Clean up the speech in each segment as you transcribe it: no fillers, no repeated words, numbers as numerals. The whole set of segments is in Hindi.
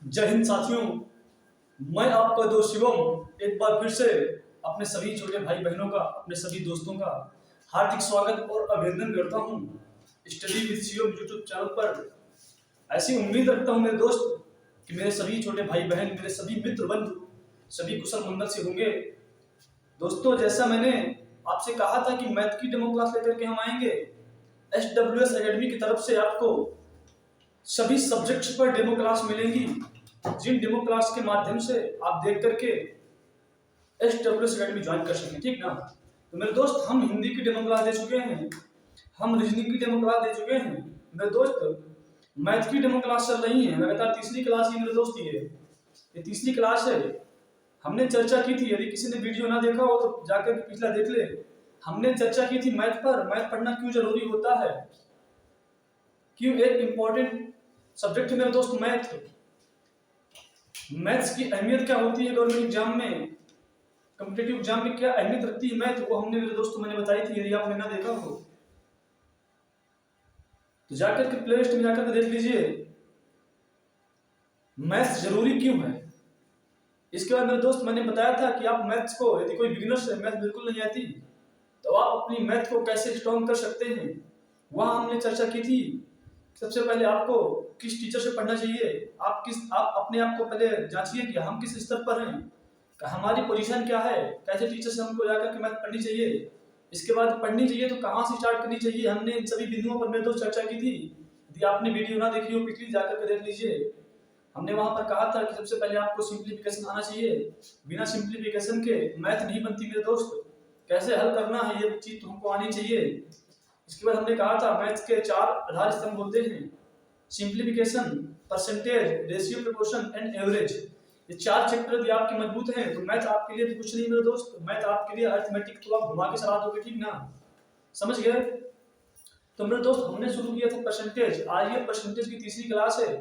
जय हिंद साथियों। मैं आपका दोस्त शिवम एक बार फिर से अपने सभी छोटे भाई बहनों का, अपने सभी दोस्तों का हार्दिक स्वागत और अभिनंदन करता हूं study with Shivam YouTube channel पर। ऐसी उम्मीद रखता हूं मेरे दोस्त कि मेरे सभी छोटे भाई बहन, मेरे सभी मित्र बंधु सभी कुशल मंगल से होंगे। दोस्तों, जैसा मैंने आपसे कहा था कि मैथ की डेमो क्लास लेकर के हम आएंगे, SWS एकेडमी की तरफ से आपको सभी सब्जेक्ट्स पर डेमो क्लास मिलेंगी, जिन डेमो क्लास के माध्यम से आप देख करके SWS एकेडमी ज्वाइन कर सकें। ठीक ना? तो मेरे दोस्त, हम हिंदी की डेमो क्लास दे चुके हैं, हम रीजनिंग की डेमो क्लास दे चुके हैं। मेरे दोस्त, मैथ की डेमो क्लास चल रही है, लगातार तीसरी क्लास ही मेरे दोस्त ये तीसरी क्लास है। हमने चर्चा की थी, यदि किसी ने वीडियो ना देखा हो तो जाकर पिछला देख ले। हमने चर्चा की थी मैथ पर, मैथ पढ़ना क्यों जरूरी होता है, क्यों एक इंपॉर्टेंट सब्जेक्ट है मेरे दोस्त मैथ। मैथ्स की अहमियत क्या होती है गवर्नमेंट एग्जाम में, कॉम्पिटिटिव एग्जाम में क्या अहमियत रखती है मैथ, वो हमने मेरे दोस्तों मैंने बताई थी। यदि आपने ना देखा हो तो जाकर के प्ले लिस्ट में जाकर के देख लीजिए मैथ्स जरूरी क्यों है। इसके बाद मेरे दोस्त, मैंने बताया था कि आप मैथ्स को, यदि कोई बिगिनर्स है, मैथ बिल्कुल नहीं आती, तो आप अपनी मैथ को कैसे स्ट्रॉन्ग कर सकते हैं, वहां हमने चर्चा की थी। सबसे पहले आपको किस टीचर से पढ़ना चाहिए, आप अपने आप को पहले जांचिए कि हम किस स्तर पर हैं, हमारी पोजीशन क्या है, कैसे टीचर से हमको जाकर के मैथ पढ़नी चाहिए। इसके बाद पढ़नी चाहिए तो कहाँ से स्टार्ट करनी चाहिए, हमने इन सभी बिंदुओं पर मेरे दोस्त चर्चा की थी। यदि आपने वीडियो ना देखी हो पिछली, जाकर के देख लीजिए। हमने वहां पर कहा था कि सबसे पहले आपको सिंप्लीफिकेशन आना चाहिए, बिना सिंप्लीफिकेशन के मैथ नहीं बनती मेरे दोस्त। कैसे हल करना है ये चीज तो हमको आनी चाहिए। इसके बाद हमने कहा था मैथ्स के 4 आधार स्तंभ होते हैं, simplification, percentage, ratio, proportion and average. ये 4 चैप्टर यदि आपके मजबूत हैं तो मैथ आपके लिए कुछ नहीं मेरे दोस्त, मैथ आपके लिए अरिथमेटिक तो आप घुमा के चला दोगे। ठीक ना? समझ गए? तो मेरे दोस्त, हमने शुरू किया था परसेंटेज। आज ये परसेंटेज की तीसरी क्लास है।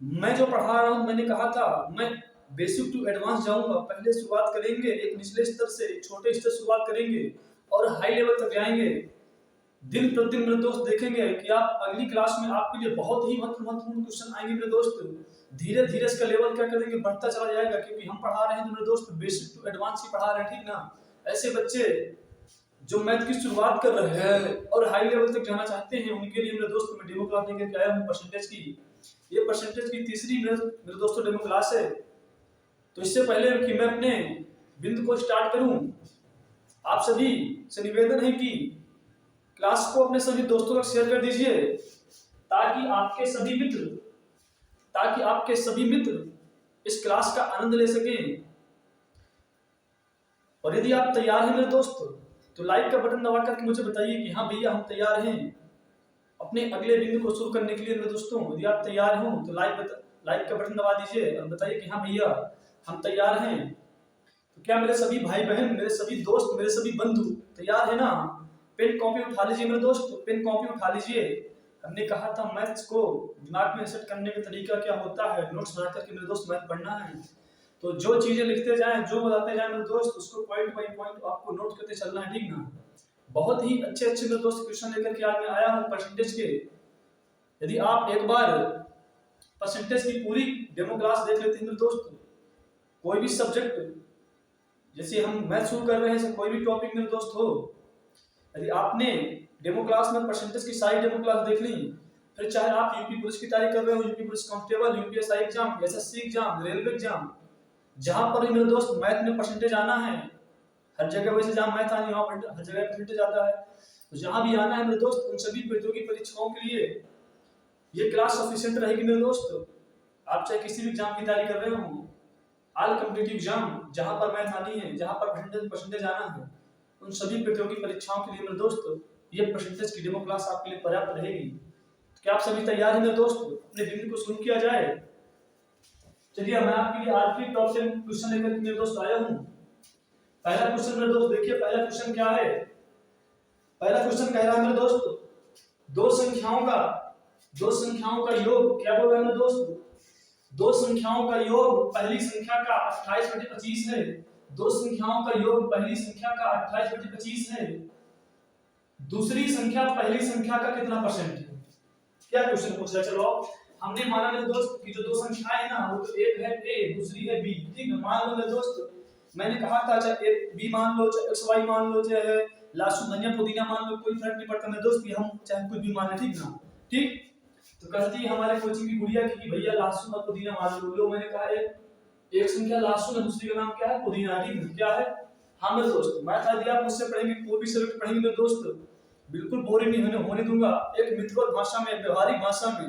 मैं जो पढ़ा रहा हूं, मैंने कहा था मैं बेसिक टू एडवांस जाऊंगा। पहले शुरुआत करेंगे एक निचले स्तर से, एक छोटे स्तर शुरुआत करेंगे और हाई लेवल तक जाएंगे। दिन प्रतिदिन मेरे दोस्त देखेंगे कि आप अगली क्लास में आपके लिए बहुत ही महत्वपूर्ण क्वेश्चन आएंगे मेरे दोस्त। धीरे धीरे इसका लेवल क्या करेंगे, बढ़ता चला जाएगा, क्योंकि हम पढ़ा रहे हैं तो मेरे दोस्त बेसिक टू एडवांस ही पढ़ा रहे हैं। ठीक ना? ऐसे बच्चे जो मैथ की शुरुआत कर रहे हैं और हाई लेवल तक जाना चाहते हैं, उनके लिए मेरे दोस्त मैं डेमो क्लास लेकर के आया हूँ परसेंटेज की। ये परसेंटेज की तीसरी मेरे दोस्तों डेमो क्लास है। तो इससे पहले कि मैं अपने बिंदु को स्टार्ट करूं, आप सभी से निवेदन है कि क्लास को अपने सभी दोस्तों तक शेयर कर दीजिए, ताकि आपके सभी मित्र इस क्लास का आनंद ले सकें। और यदि आप तैयार हैं मेरे दोस्त, तो लाइक का बटन दबा करके मुझे बताइए कि हाँ भैया हम तैयार हैं अपने अगले बिंदु को शुरू करने के लिए। मेरे दोस्तों, यदि आप तैयार हो तो लाइक का बटन दबा दीजिए और बताइए कि हाँ भैया हम तैयार हैं। तो क्या मेरे सभी भाई बहन, मेरे सभी दोस्त, मेरे सभी बंधु तैयार है ना? पेन कॉपी उठा लीजिए मेरे दोस्त, पेन कॉपी उठा लीजिए। हमने कहा था मैथ्स को दिमाग में सेट करने का तरीका क्या होता है, नोट्स बना करके मेरे दोस्त मैथ पढ़ना है। तो जो चीजें लिखते जाएं, जो बताते जाएं मेरे दोस्त, उसको पॉइंट बाय पॉइंट आपको नोट करते चलना है। ठीक ना? बहुत ही अच्छे अच्छे मेरे दोस्त क्वेश्चन लेकर के आज मैं आया हूँ परसेंटेज के। यदि आप एक बार परसेंटेज की पूरी डेमो क्लास देख लेते हैं मेरे दोस्त, कोई भी सब्जेक्ट, जैसे हम मैथ शुरू कर रहे हैं, कोई भी टॉपिक मेरे दोस्त हो, यदि आपने डेमो क्लास में परसेंटेज की सारी डेमो क्लास देख ली, फिर चाहे आप यूपी पुलिस की तैयारी कर रहे हो, UP police constable, UPSI exam, SSC exam, railway exam, जहां पर भी मेरे दोस्त मैथ में परसेंटेज आना है, हर जगह वैसे जहां मैथ आनी वहां पर हर जगह परसेंटेज आता है, तो जहां भी आना है मेरे दोस्त, उन सभी प्रतियोगी परीक्षाओं के लिए ये क्लास सफिशिएंट रहेगी मेरे दोस्त। आप चाहे किसी भी एग्जाम की तैयारी कर रहे हो, ऑल कॉम्पिटिटिव एग्जाम, जहां पर मैथ आनी है, जहां पर परसेंटेज आना है, उन सभी प्रतियोगी परीक्षाओं के लिए मेरे दोस्त ये परसेंटेज की डेमो क्लास आपके लिए पर्याप्त रहेगी। तो क्या आप सभी तैयार हैं मेरे दोस्त? अपने बिंदु को शुरू किया जाए। चलिए, मैं आपके लिए आज की टॉप 10 क्वेश्चन लेकर मेरे दोस्त आया हूं। पहला क्वेश्चन मेरे दोस्त देखिए, पहला क्वेश्चन क्या है। पहला क्वेश्चन कह रहा है मेरे दोस्त, दो संख्याओं का योग क्या बोल रहा है मेरे दोस्त? दो संख्याओं का योग पहली संख्या का 28/25 है। दो संख्याओं का योग पहली संख्या का 28/25 है। दूसरी संख्या पहली संख्या का कितना परसेंट है? क्या क्वेश्चन पूछ रहा है? चलो हमने माना मेरे दोस्त कि जो दो संख्याएं ना वो तो एक है ए, दूसरी है बी, ठीक है। मान लो मेरे दोस्त मैंने कहा था चाहे बी मान लो, चाहे एक्स वाई मान लो, चाहे लहसुन धनिया पुदीना मान लो, कोई फर्क नहीं पड़ता मेरे दोस्त कि हम चाहे कुछ भी मान ले, ठीक ना। ठीक, तो कहती है हमारे कोचिंग की गुड़िया की भैया लहसुन और पुदीना मान लो। मैंने कहा एक संख्या लहसुन है, दूसरी का नाम क्या है, पुदीना, ठीक है। क्या है? हाँ मेरे दोस्त, मैथ आदि आप मुझसे पढ़ेंगे, पूर्वी सब्जेक्ट पढ़ेंगे मेरे दोस्त, बिल्कुल बोरिंग नहीं होने दूंगा। एक मित्रवत भाषा में, व्यवहारिक भाषा में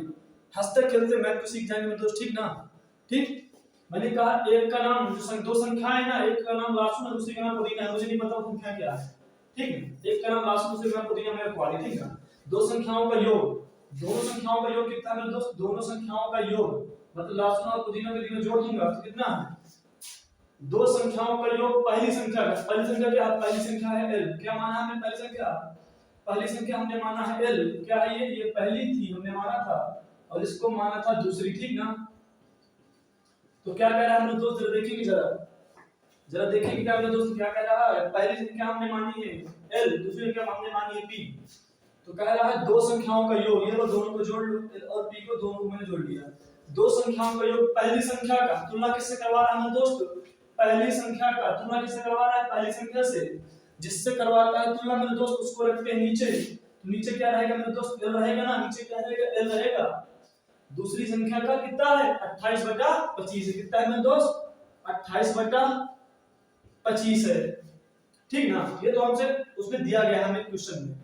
हंसते खेलते मैथ को सीख जाएंगे मेरे दोस्त, ठीक ना। ठीक, मैंने कहा एक का नाम जो दो संख्याएं ना, एक का नाम लहसुन है, दूसरी का नाम पुदीना है, मुझे नहीं पता संख्या क्या है, ठीक है। एक का नाम लहसुन, दूसरे का नाम पुदीना, मेरे को आ रही, ठीक है। दो संख्याओं का योग, दोनों संख्याओं का योग कितना है मेरे दोस्त? दोनों संख्याओं का योग मतलब लहसुन और पुदीना के तीनों जोड़ दूंगा तो कितना है? दो संख्याओं का योग पहली संख्या का, पहली संख्या क्या है? पहली संख्या है एल। क्या माना हमने? पहली संख्या, पहली संख्या हमने माना है एल। क्या है ये पहली थी हमने माना था, और इसको माना था दूसरी, ठीक ना। तो क्या कह रहा है मेरे दोस्त, जरा देखिए, जरा देखिए क्या मेरे दोस्त क्या कह रहा है। पहली संख्या हमने मानी है एल, दूसरी संख्या हमने मानी है पी। तो कह रहा है दो संख्याओं का योग, ये लो दोनों को जोड़ लो, एल और पी को दोनों को मैंने जोड़ लिया। दो संख्याओं का योग पहली संख्या का तुलना किससे करवा रहा है मेरे दोस्त? पहली संख्या का तुलना किससे करवा रहा है? पहली संख्या से। जिससे करवाता है तुलना मेरे दोस्त उसको रखते हैं नीचे, तो नीचे क्या रहेगा मेरे दोस्त? एल रहेगा ना, नीचे क्या रहेगा? एल रहेगा। दूसरी संख्या का कितना है? 28/25 है। कितना है मेरे दोस्त? 28/25 है, ठीक ना। ये तो हमसे उसमें दिया गया है हमें क्वेश्चन में।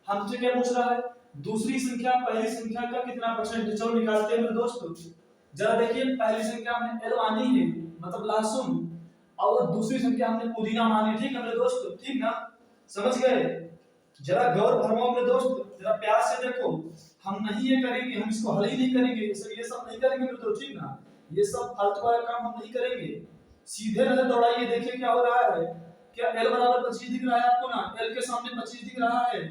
हमसे क्या पूछ रहा है? दूसरी संख्या पहली संख्या का कितना परसेंट? चलो निकालते हैं मेरे दोस्त। जरा देखिए, पहली संख्या हमने एल मानी है मतलब लहसुन, और दूसरी संख्या हमने पुदीना मानी, ठीक है मेरे दोस्त, ठीक ना। समझ गए? जरा गौर फरमाओ मेरे दोस्त, जरा प्यार से देखो। हम नहीं ये करेंगे, हम इसको हल ही नहीं करेंगे, ये सब नहीं करेंगे मेरे दोस्त, ठीक ना। ये सब फालतू वाला काम हम नहीं करेंगे। सीधे नजर दौड़ाइए, देखिए क्या हो रहा है। क्या l बराबर 25 दिख रहा है आपको ना? l के सामने 25 दिख रहा है,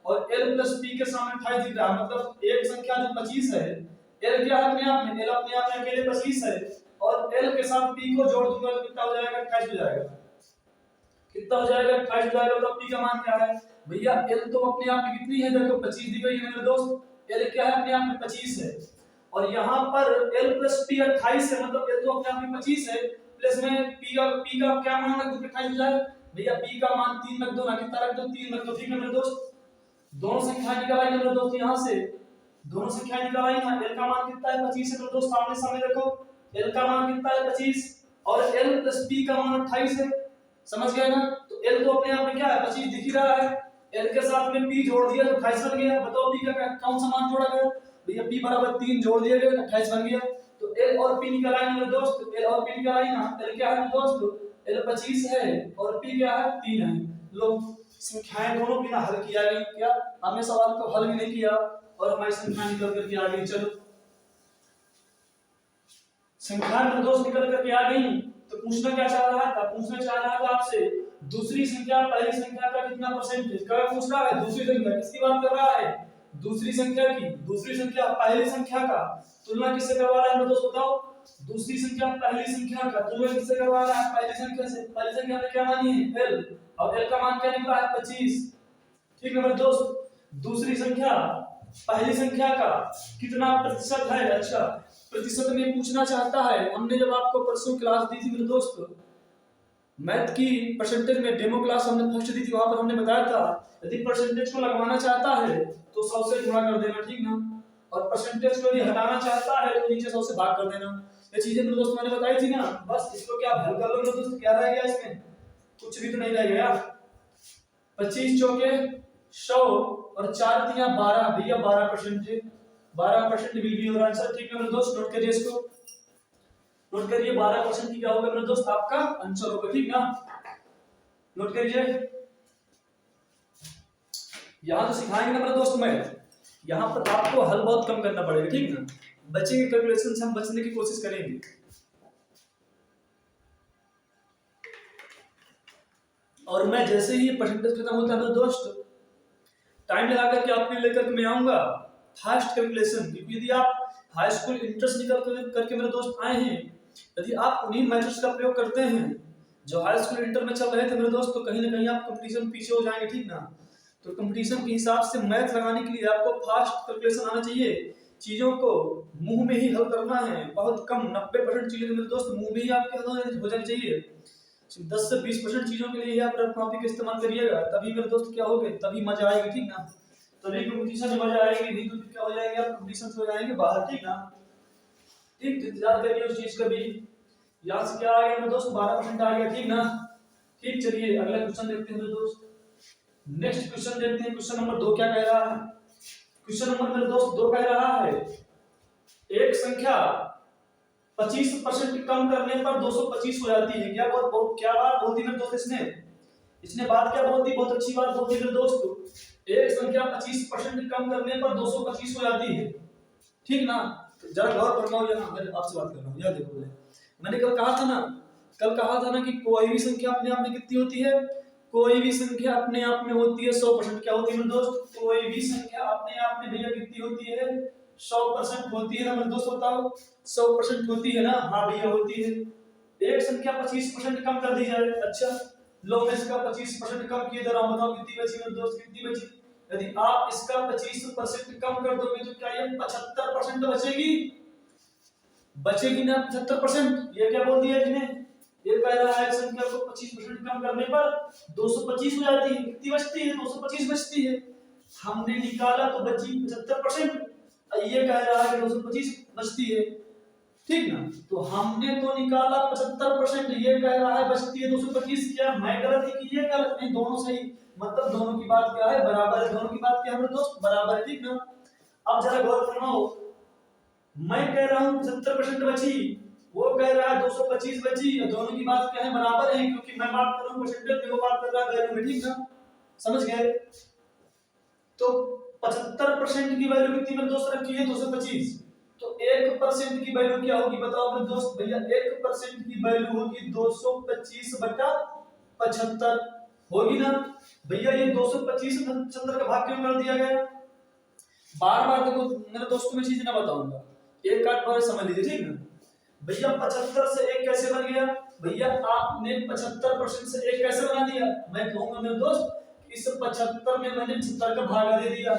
और l प्लस p के सामने 28 दिख रहा है, मतलब एक संख्या जो 25 है, l क्या है अपने आप में? l अपने आप में अकेले 25 है, और l के साथ p को जोड़ दूंगा तो कितना हो जाएगा? 28 हो जाएगा। कितना हो जाएगा? 28 हो जाएगा। तो p का मान क्या है भैया? l तो अपने आप में कितनी है? देखो 25 दिख रही है मेरे दोस्त, l क्या है अपने आप में? 25 है, और यहाँ पर l प्लस p 28 है, मतलब l तो अपने आप में 25 है, प्लस में p का क्या मान रख दो? 28 हो जाएगा भैया। p का मान 3 रख दो ना, कितना रख दो? 3 रख दो, ठीक है मेरे दोस्त। दोनों संख्या निकालाई मेरे दोस्त, यहाँ से दोनों संख्या निकालाई ना। l का मान कितना है? 25 है मेरे दोस्त, सामने सामने देखो, l का मान कितना है? 25, और l प्लस p का मान 28 है। समझ गए ना? तो l तो अपने आप में क्या है? 25 दिख ही रहा है, l के साथ में p जोड़ दिया तो 28 बन गया। बताओ p का कौन सा मान जोड़ा गया भैया? p बराबर 3 जोड़ दिया गया, 28 बन गया। तो l और p निकल आए मेरे दोस्त, l और p निकल आई ना। l क्या है मेरे दोस्त? l 25 है, और p क्या है? 3 है। लो, संख्याएं दोनों बिना हल किया गई, क्या हमने सवाल को हल भी नहीं किया और हमारी संख्या निकल करके आ गई। चलो, संख्या मेरे दोस्त निकल करके आ गई, तो पूछना क्या चाह रहा था? पूछना चाह रहा था आपसे दूसरी संख्या पहली संख्या का कितना परसेंटेज का पूछ रहा है। दूसरी संख्या किसकी बात कर रहा है? दूसरी संख्या की। दूसरी संख्या पहली संख्या का तुलना किससे करवा रहा है दोस्त? बताओ। दूसरी संख्या पहली संख्या का तुलना किससे करवा रहा है? पहली संख्या से। पहली संख्या में क्या मानी है? l, और l का मान क्या निकला है? 25, ठीक है मेरे दोस्त। दूसरी संख्या पहली संख्या का कितना प्रतिशत है? अच्छा, प्रतिशत में पूछना चाहता है। हमने जब आपको परसों क्लास दी थी मेरे दोस्त, मैथ की परसेंटेज में डेमो क्लास हमने फर्स्ट दी थी, वहां पर हमने बताया था यदि परसेंटेज को लगवाना चाहता है तो 100 से गुणा कर देना, ठीक ना। और परसेंटेज को यदि हटाना चाहता है तो नीचे 100 से भाग कर देना। ये चीजें मेरे दोस्त मैंने बताई थी ना। बस इसको क्या हल कर लो मेरे दोस्त। क्या रह गया इसमें? कुछ भी तो नहीं रह गया। 25 चौके 100 और 4 दिया 12 भैया, 12%, 12% विल बी योर आंसर, ठीक है मेरे दोस्त। नोट करिए इसको, नोट करिए। 12% की क्या होगा मेरे दोस्त? आपका आंसर होगा, ठीक ना। नोट करिए। यहां तो सिखाएंगे ना मेरे दोस्त मैथ, यहां पर आपको हल बहुत कम करना पड़ेगा, ठीक ना। बचेंगे कैलकुलेशन से हम बचने की कोशिश करेंगे। और मैं जैसे ही परसेंटेज खत्म होता है मेरे दोस्त, टाइम लगा करके आपके लेकर के मैं आऊंगा फास्ट कैलकुलेशन। क्योंकि यदि आप हाई स्कूल इंटरेस्ट निकल करके मेरे दोस्त आए हैं, यदि आप उन्हीं मेथड्स का प्रयोग करते हैं जो हाई स्कूल इंटर में चल रहे थे मेरे दोस्त, तो कहीं ना कहीं आप कंपटीशन पीछे हो जाएंगे, ठीक ना। तो कंपटीशन के हिसाब से मैथ लगाने के लिए आपको फास्ट कैलकुलेशन आना चाहिए। चीजों को मुंह में ही हल करना है, बहुत कम 90% चीजें मेरे दोस्त मुंह में ही आपके हल हो जानी चाहिए। 10 से 20% चीजों के लिए आप रफ कॉपी का इस्तेमाल करिएगा, तभी मेरे दोस्त क्या होगे, तभी मजा आएगी, ठीक ना। तभी कंपटीशन में मजा आएगी, नहीं तो क्या हो जाएंगे आप, कंपटीशन से हो जाएंगे बाहर, ठीक ना। ठीक, इंतजार करिए उस चीज का भी। यहाँ से क्या आ गया मेरे दोस्त, 12% आ गया, ठीक ना। ठीक, चलिए अगला क्वेश्चन देखते हैं मेरे दोस्त। नेक्स्ट क्वेश्चन देखते हैं, क्वेश्चन नंबर 2 क्या कह रहा है। क्वेश्चन नंबर मेरे दोस्त 2 कह रहा है, एक संख्या 25% कम करने पर 225 हो जाती है। क्या बहुत क्या बात बोलती मेरे दोस्त, इसने बात क्या बोलती, बहुत अच्छी बात बोलती मेरे दोस्त। एक संख्या 25% कम करने पर 225 हो जाती है, ठीक ना। जरा गौर फरमाओ, यहाँ मैं आपसे बात कर रहा हूँ, यह देखो मैंने कल कहा था ना कि कोई भी संख्या अपने आप में कितनी होती है, कोई भी संख्या अपने आप में होती है 100%। क्या होती है मेरे दोस्त, कोई भी संख्या अपने आप में भैया कितनी होती है, 100% होती है ना मेरे दोस्त, बताओ 100% होती है ना। हाँ भैया होती है। एक संख्या 25% कम कर दी जाए, अच्छा लो मैं इसका 25% कम किए दे रहा हूं, बताओ कितनी बची मेरे दोस्त, कितनी बची। यदि आप इसका 25% कम कर दोगे तो क्या ये 75% बचेगी, बचेगी ना 75%। ये क्या बोल दिया इसने, ये कह रहा है संख्या को 25% कम करने पर 225 हो जाती है, कितनी बचती है, 225 बचती है। हमने निकाला तो बची 75%, ये कह रहा है 225 बचती है, ठीक ना। तो हमने तो निकाला 75%, ये कह रहा है बचती है 225। क्या मैं गलत है कि ये गलत, नहीं दोनों सही, मतलब दोनों की बात क्या है, बराबर है, दोनों की बात क्या है मेरे दोस्त, बराबर है, ठीक ना। अब जरा गौर फरमाओ, मैं कह रहा हूं 75% बची, वो कह रहा है 225 बची, दोनों की बात क्या है, बराबर है, क्योंकि मैं बात कर रहा हूं परसेंटेज में, वो बात कर रहा है वैल्यू में, ठीक ना, समझ गए। तो 75% की वैल्यू कितनी मेरे दोस्त रखी है, 225। तो 1% की वैल्यू क्या होगी बताओ मेरे दोस्त, भैया 1% की वैल्यू होगी 225/75 होगी ना भैया। ये 225/75 का भाग क्यों कर दिया गया, बार बार देखो मेरे दोस्तों में चीज ना बताऊंगा, एक आध बार समझ लीजिए, ठीक ना। भैया 75 से 1 कैसे बन गया, भैया आपने 75% से 1 कैसे बना दिया, मैं कहूंगा मेरे दोस्त इस 75 में मैंने 75 का भाग दे दिया,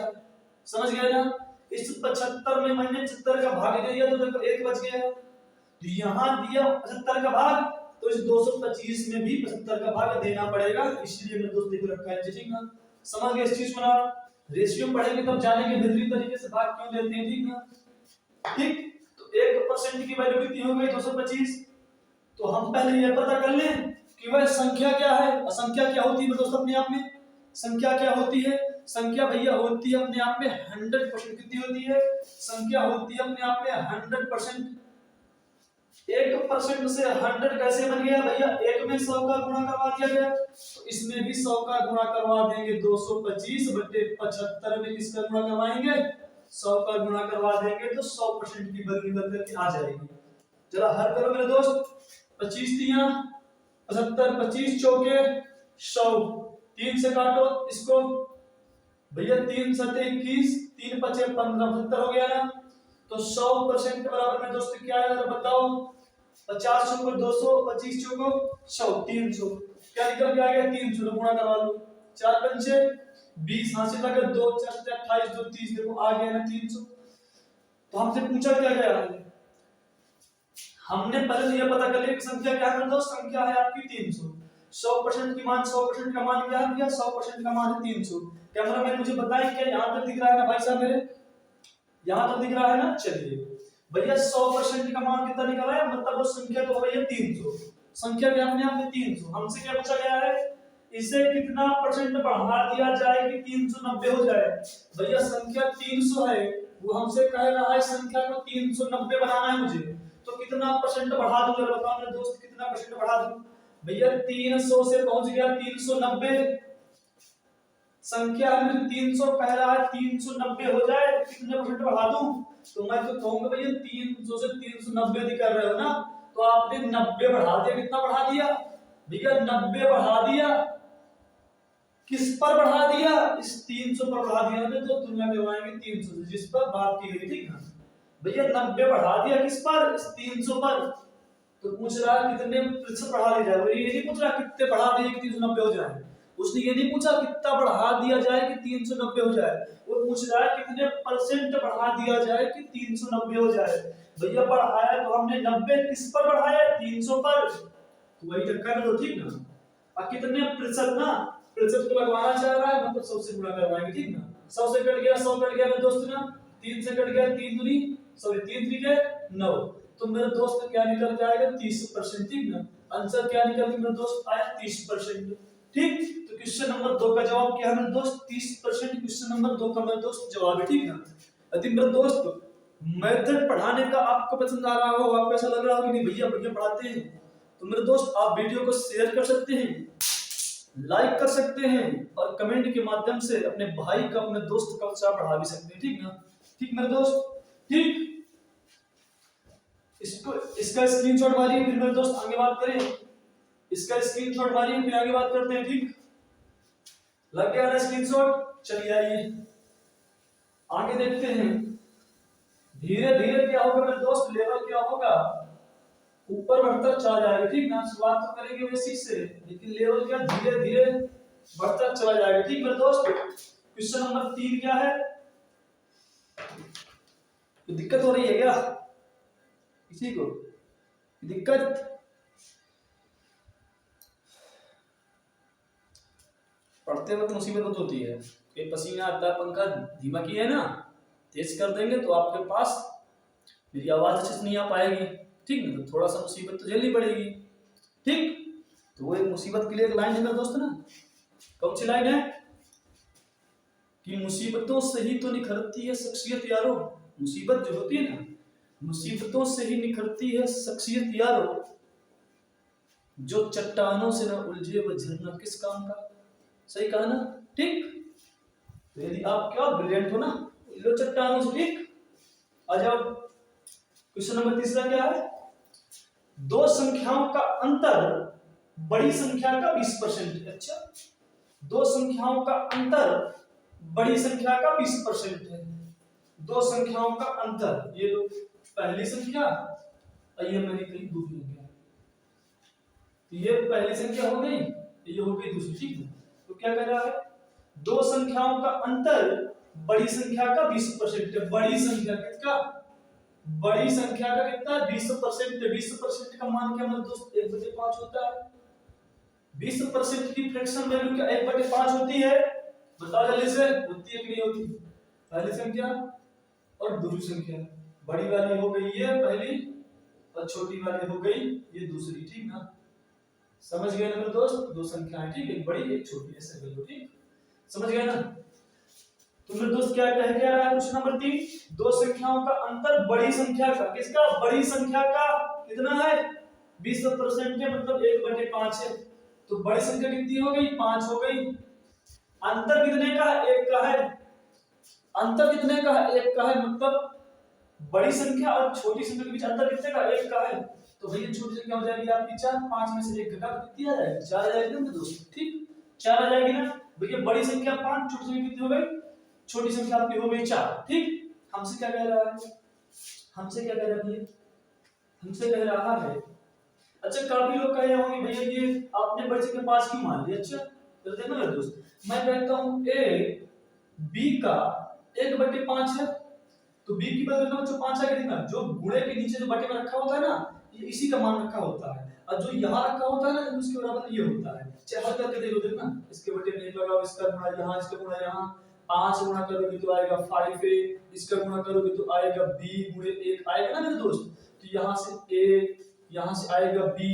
समझ गए ना। इस 75 में मैंने 75 का भाग दे दिया तो देखो 1 बच गया। तो यहाँ दिया 75 का भाग, तो इस 225 में भी 75 का भाग देना पड़ेगा, इसलिए मेरे दोस्त देखो रखा है, ठीक ना। समझ गए इस चीज को ना, रेशियो पढ़ेंगे तब जानेंगे बेहतरीन तरीके से भाग क्यों देते हैं, ठीक ना। ठीक, तो 1% की वैल्यू कितनी हो गई, 225। तो हम पहले ये पता कर लें कि वह संख्या क्या है, असंख्या क्या होती है मेरे दोस्त अपने आप में, संख्या क्या होती है, संख्या भैया होती है अपने आप में 100%। कितनी होती है, संख्या होती है अपने आप में 100%। 1% से 100 कैसे बन गया भैया, 1 में 100 का गुणा करवा दिया गया, तो इसमें भी 100 का गुणा करवा देंगे, 225/75 में किसका गुणा करवाएंगे, 100 का गुणा करवा देंगे, तो 100% की वैल्यू निकल करके आ जाएगी। जरा हल करो मेरे दोस्त, 25 तिया 75, 25 चौके 100, 3 से काटो इसको भैया, 3 सते 21, 3 पचे 15, 75 हो गया ना। तो 100% के बराबर में दोस्तों क्या है बताओ, 50 चौको 200, 25 चौको 100, 300, क्या निकल के आ गया 300, गुणा करवा लो, 4 पंचे 20, हासिल लगे 2 4 28, 2 30, देखो आ गया ना 300। तो हमसे पूछा क्या गया है, हमने पहले ये पता कर लिया कि संख्या क्या है दोस्त, संख्या है आपकी 300। 100% की मान, 100% का मान क्या है भैया, 100% का मान है 300। कैमरा मैन मुझे बताएं क्या यहाँ तक दिख रहा है ना भाई साहब मेरे, यहाँ तक दिख रहा है ना। चलिए भैया 100% का मान कितना निकला है, मतलब वो संख्या तो भैया 300, संख्या क्या अपने आप में 300। हमसे क्या पूछा गया है, इसे कितना परसेंट बढ़ा दिया जाए कि 390 हो जाए। भैया संख्या 300 है, वो हमसे कह रहा है संख्या को 390 बनाना है मुझे, तो कितना परसेंट बढ़ा दूं जरा बताओ मेरे दोस्त, कितना परसेंट बढ़ा दूं भैया, 300 से पहुंच गया 390, संख्या में 300 कह रहा है 390 हो जाए, कितने परसेंट बढ़ा दूं, तो मैं तो कहूंगा भैया 300 से 390 यदि कर रहे हो ना, तो आपने 90 बढ़ा दिया, कितना बढ़ा दिया भैया, 90 बढ़ा दिया, किस पर बढ़ा दिया, इस 300 पर बढ़ा दिया, तो तुलना करवाएंगे 300 से जिस पर बात की गई, ठीक है भैया 90 बढ़ा दिया किस पर, इस 300 पर। तो पूछ रहा है कितने प्रतिशत बढ़ा दिया जाए, ये नहीं पूछ रहा कितने बढ़ा दिए कि 390 हो जाए, उसने ये नहीं पूछा कितना बढ़ा दिया जाए कि 390 हो जाए, वो पूछ रहा है कितने परसेंट बढ़ा दिया जाए कि 390 हो जाए। भैया बढ़ाया तो हमने 90 किस पर बढ़ाया, 300 पर, तो वही टक्कर दो, ठीक ना। और कितने प्रतिशत ना, प्रतिशत को लगवाना चाह रहा है मतलब 100 से गुणा करवाएंगे, ठीक ना। 100 से कट गया 100 कट गया मेरे दोस्त ना, 3 से कट गया 3 दूनी सॉरी 3 3 9, तो मेरे दोस्त क्या निकल के आएगा 30%, ठीक ना। आंसर क्या निकल के मेरे दोस्त आया 30%, ठीक। तो क्वेश्चन नंबर 2 का जवाब क्या है मेरे दोस्त, 30%। क्वेश्चन नंबर 2 का मेरे दोस्त जवाब है, ठीक ना। यदि मेरे दोस्त मेथड पढ़ाने का आपको पसंद आ रहा हो, आपको ऐसा लग रहा हो कि नहीं भैया बढ़िया पढ़ाते हैं, तो मेरे दोस्त आप वीडियो को शेयर कर सकते हैं, लाइक कर सकते हैं और कमेंट के माध्यम से अपने भाई का अपने दोस्त का उत्साह बढ़ा भी सकते हैं, ठीक ना। ठीक मेरे दोस्त, ठीक। इसका स्क्रीनशॉट मारिए, फिर मेरे दोस्त आगे बात करें। इसका स्क्रीनशॉट मारिए, फिर आगे बात करते हैं, ठीक। लग गया ना स्क्रीनशॉट, चलिए आइए आगे देखते हैं। धीरे धीरे क्या होगा मेरे दोस्त, लेवल क्या होगा, ऊपर बढ़ता चला जाएगा, ठीक ना। शुरुआत तो करेंगे बेसिक से, लेकिन लेवल क्या धीरे धीरे बढ़ता चला जाएगा, ठीक मेरे दोस्त। क्वेश्चन नंबर 3 क्या है, तो दिक्कत हो रही है क्या किसी को, दिक्कत? पढ़ते वक्त मुसीबत बहुत होती है, ये पसीना आता है, पंखा धीमा किया है ना, तेज कर देंगे तो आपके पास मेरी आवाज अच्छे से नहीं आ पाएगी, ठीक ना। तो थोड़ा सा मुसीबत तो झेलनी पड़ेगी, ठीक। तो वो एक मुसीबत के लिए एक लाइन है मेरे दोस्त ना, कौन सी लाइन है कि मुसीबतों से ही तो निखरती है शख्सियत यारो। मुसीबत जो होती है ना, मुसीबतों से ही निखरती है शख्सियत यारो, जो चट्टानों से न उलझे वह झरना किस काम का। सही कहा ना, ठीक। तो यदि आप क्या ब्रिलियंट हो ना, लो चट्टानों से, ठीक। आ जाओ, क्वेश्चन नंबर 3 क्या है, दो संख्याओं का अंतर बड़ी संख्या का 20%। अच्छा, दो संख्याओं का अंतर बड़ी संख्या का 20% है। दो संख्याओं का अंतर, ये लो पहली संख्या और ये मैंने कही दूसरी संख्या, तो ये पहली संख्या हो गई, ये हो गई दूसरी, ठीक है। तो क्या कह रहा है, दो संख्याओं का अंतर बड़ी संख्या का 20% है। बड़ी संख्या कितना, बड़ी संख्या का कितना 20%। 20% का मान क्या मेरे दोस्त 1/5 होता है। 20% की फ्रैक्शन वैल्यू क्या 1/5 होती है, बताओ जल्दी से, होती है कि नहीं होती। पहली संख्या और दूसरी संख्या, बड़ी वाली हो गई ये पहली और छोटी वाली हो गई ये दूसरी, ठीक ना। समझ गए ना मेरे दोस्त, दो संख्याएं, ठीक, एक बड़ी एक छोटी, ऐसे कर लो, ठीक। समझ गए ना। तो मेरे दोस्त क्या कह रहा है क्वेश्चन नंबर 3, दो संख्याओं का अंतर बड़ी संख्या का, किसका, बड़ी संख्या का कितना है 20% है, मतलब 1/5 है। तो बड़ी संख्या कितनी हो गई, 5 हो गई। अंतर कितने का है, 1 का है। अंतर कितने का है, 1 का है, मतलब बड़ी संख्या और छोटी संख्या के बीच अंतर कितने का, 1 का है। तो भैया छोटी संख्या हो जाएगी आपकी 4, 5 में से 1 घटा तो कितनी आ जाएगी, 4 आ जाएगी ना मेरे दोस्त, ठीक, 4 आ जाएगी ना। भैया बड़ी संख्या 5, छोटी संख्या कितनी हो गई, छोटी संख्या आपकी हो गई 4, ठीक। हमसे क्या कह रहा है, हमसे क्या कह रहा है भैया, हमसे कह रहा है, अच्छा काफी लोग कहे होंगे भैया ये आपने बड़ी संख्या 5 क्यों मान ली। अच्छा तो देखो मेरे दोस्त, मैं कहता हूं a b का 1/5 है, तो b की बदले में जो 5 आगे देखना, जो गुणे के नीचे जो बटे में रखा होता है ना, ये इसी का मान रखा होता है, और जो यहाँ रखा होता है ना उसके बराबर ये होता है। चाहे हल करके देखो, देखना इसके बटे में 1 लगाओ, इसका गुणा यहाँ, इसका गुणा यहाँ, 5 गुणा करोगे तो आएगा 5a, इसका गुणा करोगे तो आएगा b गुणे 1 आएगा ना मेरे दोस्त। तो यहाँ से a, यहाँ से आएगा b,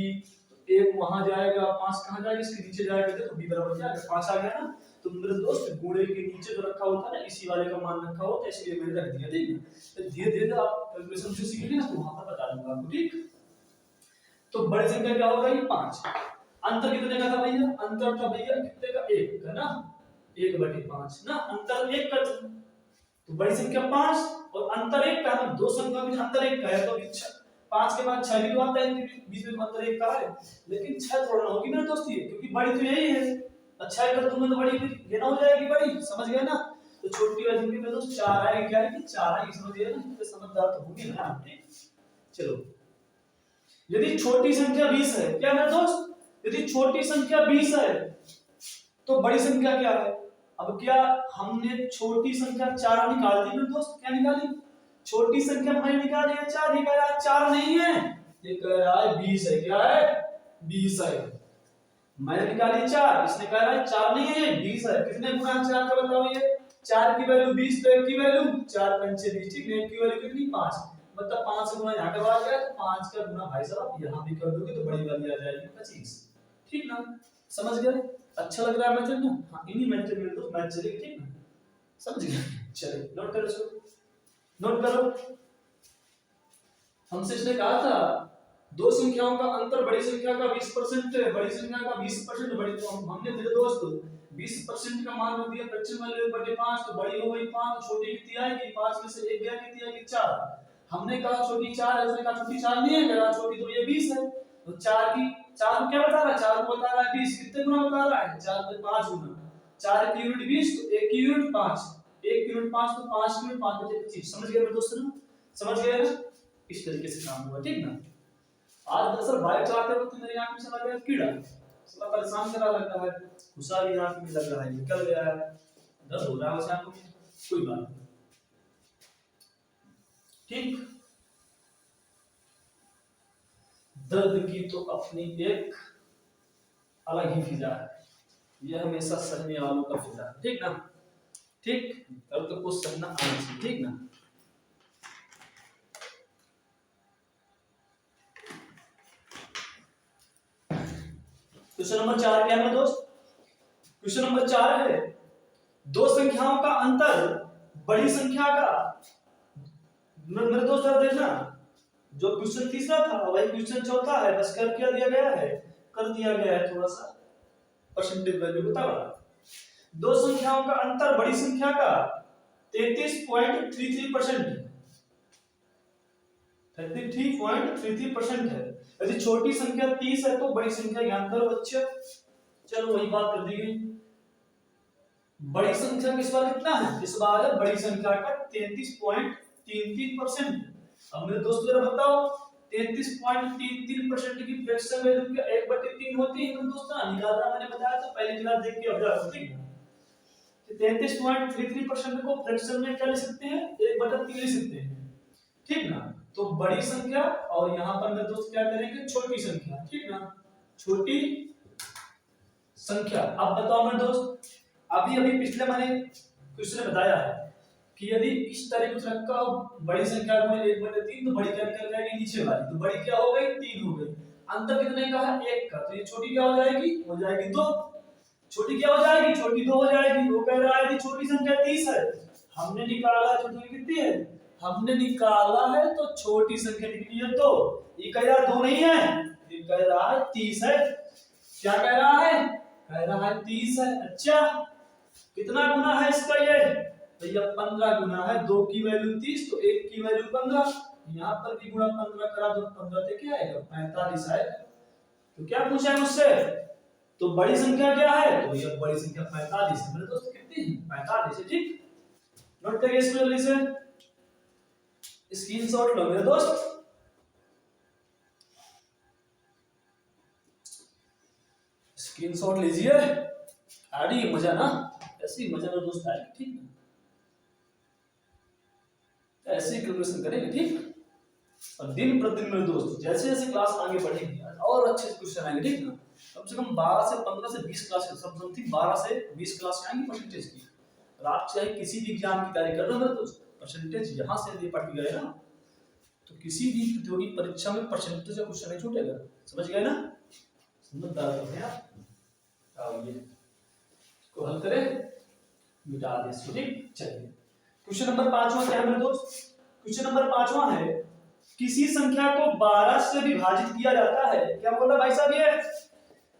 तो 1 वहां जाएगा, 5 कहां जाएगा, इसके नीचे जाएगा, तो b बराबर क्या आएगा 5 आ गया ना। तो मेरे दोस्त गुणे के नीचे जो रखा होता है ना, इसी वाले का मान रखा होता है, इसलिए मैंने रख दिया, ठीक है। तो धीरे धीरे आप कैलकुलेशन से सीखेंगे ना, तो वहां पर बता दूंगा आपको, ठीक। तो बड़ी संख्या क्या होगा ये 5। अंतर कितने का था भैया, अंतर था भैया कितने का, 1 का ना, 1/5 ना, अंतर 1 का। तो बड़ी संख्या 5 और अंतर 1 का, तो दो संख्या में अंतर 1 का है, तो 5 के बाद 6 भी तो आता है, बीच में अंतर 1 का है, लेकिन 6 थोड़ा ना होगी मेरे दोस्त ये, क्योंकि बड़ी तो यही है। अच्छा है कर तुम्हें तो बड़ी फिर ये ना हो जाएगी बड़ी, समझ गए ना। तो छोटी वाली संख्या में दोस्त 4 आएगी, क्या है कि 4 आएगी, समझ गए ना, तो समझदार तो होगी ना, ठीक। चलो, यदि छोटी संख्या 20 है, क्या मेरे दोस्त, यदि छोटी संख्या 20 है तो बड़ी संख्या क्या है? अब क्या हमने छोटी संख्या 4 निकाल दी मेरे दोस्त? क्या निकाली? छोटी संख्या मैंने निकाली है 4, ये कह रहा है 4 नहीं है, ये कह रहा है 20 है। क्या है? 20 है। मैंने निकाली 4, इसने कह रहा है 4 नहीं है 20 है। कितने गुना 4 का बताओ? ये 4 की वैल्यू 20 तो 1 की वैल्यू 4 पंचे 20, ठीक है। 1 की वैल्यू कितनी? 5, मतलब 5 गुना यहाँ करवा दिया तो 5 का गुना भाई साहब यहाँ भी कर दोगे तो बड़ी वाली आ जाएगी 25, ठीक ना? समझ गए? अच्छा लग रहा है मेथड ना? हाँ, इन्हीं मेथड में तो मैथ चलेगी, ठीक ना? समझ गए? चलिए नोट करो इसको, नोट करो। हमसे इसने कहा था दो संख्याओं का अंतर बड़ी संख्या का 20% है, बड़ी संख्या का 20% बड़ी, तो हमने मेरे दोस्त 20% का मान रख दिया फ्रैक्शन वैल्यू बटे 5, तो बड़ी हो गई 5, छोटी कितनी आएगी? 5 में से 1 गया, कितनी आएगी? 4। हमने कहा छोटी 4 है, उसने कहा छोटी 4 नहीं है, कहा छोटी तो ये 20 है। तो 4 को क्या बता रहा है? 4 को बता रहा है 20, कितने गुना बता रहा है? 4 पे 5 गुना, 4 की यूनिट 20 तो 1 की यूनिट 5, 1 की यूनिट 5 तो 5 की यूनिट 5 बटे 25। समझ गए मेरे दोस्तों? समझ गए ना? इस तरीके से काम हुआ, ठीक ना? आज दरअसल बाइक चलाते वक्त मेरी आंख में चला गया कीड़ा, साला परेशान करा लग रहा है, घुसा भी आंख में लग रहा है, निकल गया है, दर्द हो रहा है उस आंख में, कोई बात नहीं, ठीक। दर्द की तो अपनी एक अलग ही फिजा है, यह हमेशा सहने वालों का फिजा है, ठीक ना? ठीक, दर्द को सहना आना चाहिए, ठीक ना? क्वेश्चन नंबर 4 क्या है दोस्त? क्वेश्चन नंबर 4 है दो संख्याओं का अंतर बड़ी संख्या का, मेरे दोस्त जरा देखना, जो क्वेश्चन तीसरा था वही क्वेश्चन चौथा है, बस कर क्या दिया गया है? कर दिया गया है थोड़ा सा परसेंटेज वैल्यू बता रहा। दो संख्याओं का अंतर बड़ी संख्या का 33.33% है, 33.33% है। यदि छोटी संख्या 30 है तो बड़ी संख्या ज्ञात करो बच्चे। चलो वही बात कर दी गई। बड़ी संख्या किस बार कितना है? इस बार है बड़ी संख्या का 33.33%। अब मेरे दोस्तों जरा बताओ 33.33% की फ्रैक्शन वैल्यू क्या 1/3 होती है? मेरे दोस्तों निकालना मैंने बताया था, पहले क्लास देख के अभ्यास, ठीक है? 33.33% को फ्रैक्शन में क्या लिख सकते हैं? 1/3 लिख सकते हैं, ठीक ना? तो बड़ी संख्या और यहाँ पर मेरे दोस्त क्या करेंगे? छोटी संख्या, ठीक ना? छोटी संख्या। अब बताओ मेरे दोस्त, अभी पिछले मैंने क्वेश्चन बताया है कि यदि इस तरह से रखा हो बड़ी संख्या को 1/3 तो बड़ी क्या निकल जाएगी? नीचे वाली, तो बड़ी क्या हो गई? 3 हो गई। अंतर कितने का है? 1 का, तो ये छोटी क्या हो जाएगी? हो जाएगी 2। छोटी क्या हो जाएगी? छोटी 2 हो जाएगी। वो कह रहा है कि छोटी संख्या 30 है, हमने निकाला छोटी कितनी है? हमने निकाला है तो छोटी संख्या कितनी है? 2। ये कह रहा 2 नहीं है, ये कह रहा है 30 है। क्या कह रहा है? कह रहा है 30 है। अच्छा, कितना गुना है इसका? ये भैया 15 गुना है। 2 की वैल्यू 30 तो 1 की वैल्यू 15, यहाँ पर भी गुना 15 करा तो 15 से क्या आएगा? 45 आएगा। तो क्या पूछा है मुझसे? तो बड़ी संख्या क्या है? तो ये बड़ी संख्या 45 है। मेरे दोस्त कितनी है? 45 है, ठीक। नोट करिए इसको जल्दी से, स्क्रीनशॉट लो मेरे दोस्त। स्क्रीनशॉट लीजिए, आ रही है मजा ना? ऐसे ही मजा मेरे दोस्त आएगी, ठीक है? ऐसे ही कैलकुलेशन करेंगे, ठीक। और दिन प्रतिदिन मेरे दोस्त जैसे जैसे क्लास आगे बढ़ेगी और अच्छे क्वेश्चन आएंगे, ठीक ना? कम से कम 12 से 15 से 20 क्लास, समथिंग 12 से 20 क्लास आएंगी परसेंटेज की। और आप चाहे किसी भी एग्जाम की तैयारी कर रहे हो मेरे दोस्त, परसेंटेज यहाँ से यदि पढ़ गए ना तो किसी भी प्रतियोगी परीक्षा में परसेंटेज का क्वेश्चन नहीं छूटेगा। समझ गए ना? समझदार हो गए आप। ये इसको हल करें, मिटा दें इसको, ठीक। चलिए क्वेश्चन नंबर 5वां क्या है मेरे दोस्त? क्वेश्चन नंबर 5वां है किसी संख्या को 12 से विभाजित किया जाता है। क्या बोल रहा भाई साहब? ये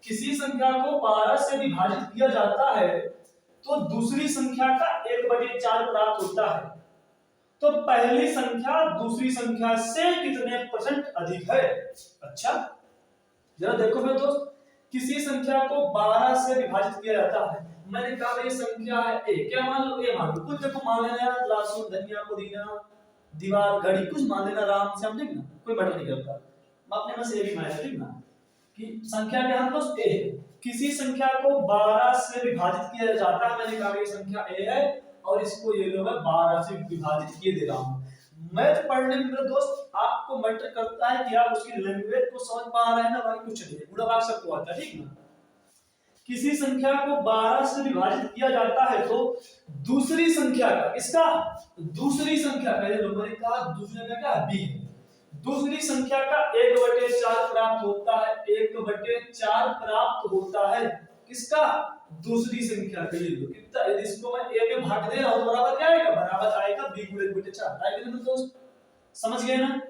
किसी संख्या को 12 से विभाजित किया जाता है तो दूसरी संख्या का 1/4 प्राप्त होता है, तो पहली संख्या दूसरी संख्या से कितने परसेंट अधिक है? अच्छा जरा देखो मेरे दोस्त, किसी संख्या को 12 से विभाजित किया जाता है। मैंने कहा ये संख्या है ए, क्या मान लो? ए मान लो। कुछ देखो मान लेना यार, लहसुन धनिया पुदीना दीवार घड़ी कुछ मान लेना, राम से हम, ठीक ना? कोई मैटर नहीं करता, अपने में से ये भी मान, ठीक ना? कि संख्या क्या है दोस्त? ए है। किसी संख्या को 12 से विभाजित किया जाता है, मैंने कहा ये संख्या ए है और इसको ये लोग 12 से विभाजित किए दे रहा हूं। मैथ पढ़ने में मेरे दोस्त आपको मैटर करता है कि आप उसकी लैंग्वेज को समझ पा रहे हैं ना, बाकी कुछ नहीं, पूरा भाग सबको आता है, ठीक ना। किसी संख्या को 12 से विभाजित किया जाता है तो दूसरी संख्या का, इसका दूसरी संख्या का, ये लोगों ने कहा दूसरी संख्या क्या बी, दूसरी संख्या का 1/4 प्राप्त होता है, 1/4 प्राप्त होता है किसका, दूसरी संख्या का। ये लो कितना, यदि इसको मैं a में भाग दे रहा हूं तो बराबर क्या आएगा, बराबर आएगा b × 1/4 आएगा ना दोस्त, समझ गए ना।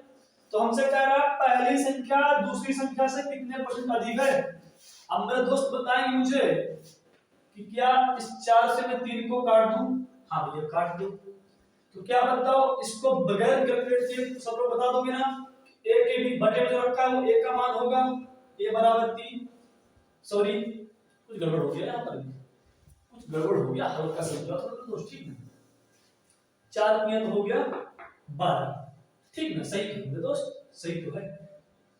तो हमसे कह रहा है पहली संख्या दूसरी संख्या से कितने % अधिक है। अब मेरे दोस्त बताएंगे मुझे कि क्या इस 4 से मैं 3 को काट दूं, हाँ भैया काट दो। तो क्या बताओ, इसको बगैर कैलकुलेट किए सब लोग बता दोगे ना, a के भी बटे में जो रखा है वो a का मान होगा, a बराबर 3, सॉरी कुछ गड़बड़ हो गया यहाँ पर, कुछ गड़बड़ हो गया, हल्का सा समझा तो दोस्त, ठीक ना। 4 में तो हो गया 12, ठीक ना, सही है मेरे दोस्त, सही तो है।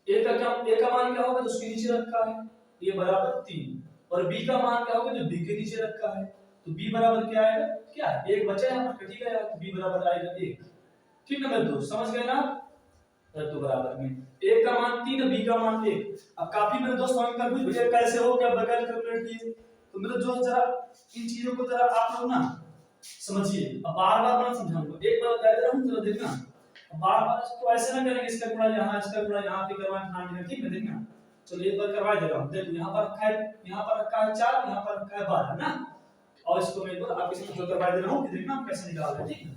a का मान क्या होगा, जो उसके नीचे रखा है, a बराबर 3, और b का मान क्या होगा, जो b के नीचे रखा है, तो b बराबर क्या आएगा, क्या एक बचा है यहाँ पर, कटी गया, तो b बराबर आएगा 1, ठीक ना मेरे दोस्त, समझ गए ना। तो बराबर में a का मान 3, b का मान 1। अब काफी मेरे दोस्त समझ कर भैया कैसे हो गया बगैर कैलकुलेट किए, तो मेरे दोस्त जरा इन चीजों को जरा आप लोग ना समझिए। अब बार-बार मैं समझाऊंगा, एक बार बता दे रहा हूं, जरा देखना, बार-बार इसको ऐसे ना करेंगे, इसका गुणा यहाँ, इसका गुणा यहाँ पे करवाएं, ठीक है, देखना। चलो एक बार करवा दे रहा हूं, देखो यहाँ पर रखा है, यहाँ पर रखा है 4, यहाँ पर रखा है 12 ना, और इसको मैं एक बार आपके सामने करवा दे रहा हूं कि देखना हम कैसे निकाल रहे हैं,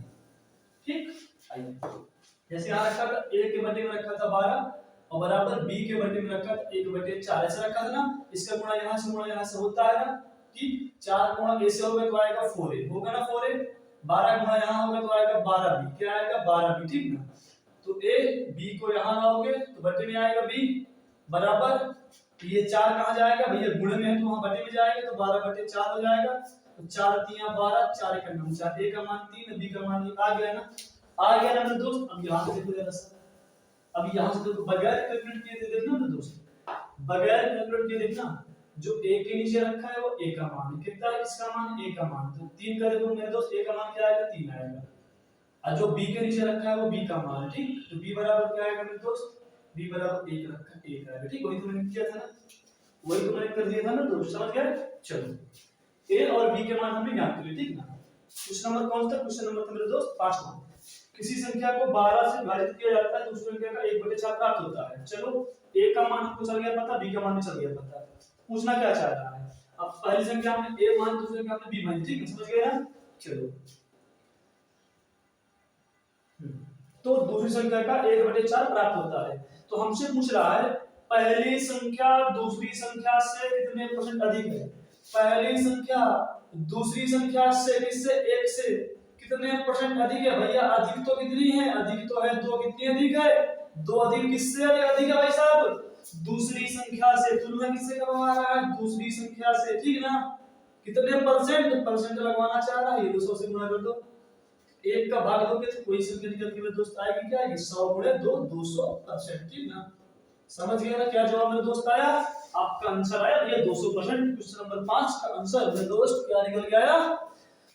ठीक है। ठीक, आइए जैसे यहाँ रखा था a के बटे में रखा था 12 और बराबर b के बटे में रखा था 1/4, ऐसे रखा था ना, इसका गुणा यहाँ से होता है ना, कि 4 गुणा a से होगा तो आएगा 4a, होगा ना 4a, 12 गुणा यहाँ होगा तो आएगा 12b, क्या आएगा 12b, ठीक ना। तो a b को यहाँ लाओगे तो बटे में आएगा b बराबर, ये 4 कहां जाएगा भैया, गुणे में है तो वहां बटे में जाएगा, तो 12/4 हो जाएगा, तो 4 3 12, 4 1 9, 4, a का मान 3, b का मान 1 आ गया ना, आ गया ना मेरे दोस्त। अब यहां से देखो जरा सा, अब यहां से देखो बगैर कैलकुलेट किए देखना मेरे दोस्त, बगैर कैलकुलेट किए देखना, जो a के नीचे रखा है वो a का मान है, कितना है इसका मान, a का मान, तो 3 कर दो मेरे दोस्त, a का मान क्या आएगा 3 आएगा, और जो b के नीचे रखा है वो b का मान है, ठीक। तो b बराबर क्या आएगा मेरे दोस्त, b बराबर 1 रखा 1 आएगा, ठीक, वही तो मैंने किया था ना, वही तो मैंने कर दिया था ना दोस्त, समझ गए। चलो a और b के मान हमने ज्ञात कर लिए, ठीक ना। क्वेश्चन नंबर कौन सा, क्वेश्चन नंबर था मेरे दोस्त 5वां। किसी संख्या को 12 से विभाजित किया जाता है तो उस संख्या का 1/4 प्राप्त होता है। चलो a का मान हमको चल गया पता, b का मान भी चल गया पता, पूछना क्या चाह रहा है। अब पहली संख्या हमने a मान, दूसरी संख्या हमने b मान, ठीक है, समझ गए ना। चलो तो दूसरी संख्या का 1/4 प्राप्त होता है, तो हमसे पूछ रहा है पहली संख्या दूसरी संख्या से कितने % अधिक है। पहली संख्या दूसरी संख्या से किससे, 1 से कितने % अधिक है भैया, अधिक तो कितनी है, अधिक तो है 2, कितनी अधिक है 2, अधिक किससे अधिक है भाई साहब, दूसरी संख्या से। तुलना किससे करवा रहा है, दूसरी संख्या से, ठीक ना। कितने % लगवाना चाह रहा है, ये 200 से गुणा कर दो, 1 का भाग दोगे तो कोई संख्या निकल के मेरे दोस्त आएगी, क्या आएगी 100 × 2 200%, ठीक ना। समझ गए ना क्या जवाब मेरे दोस्त आया, आपका आंसर आया भैया 200%। क्वेश्चन नंबर 5 का आंसर मेरे दोस्त क्या निकल के आया,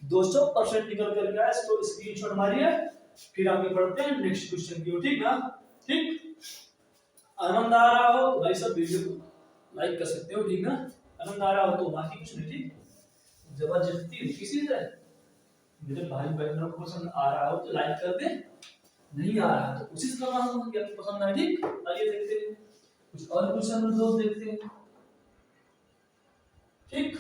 200% निकल कर के आया। इसको स्क्रीनशॉट मारिए, फिर आगे बढ़ते हैं नेक्स्ट क्वेश्चन की ओर, ठीक ना। ठीक, आनंद आ रहा हो तो भाई सब वीडियो को लाइक कर सकते हो, ठीक ना। आनंद आ रहा हो तो, बाकी कुछ नहीं, ठीक। जबरदस्ती किसी से मेरे भाई बहनों को पसंद आ रहा हो तो लाइक कर दे, नहीं आ रहा तो कोशिश कर रहा हूं कि आपको पसंद आए, ठीक। आइए देखते हैं कुछ और क्वेश्चन दोस्त, देखते हैं, ठीक।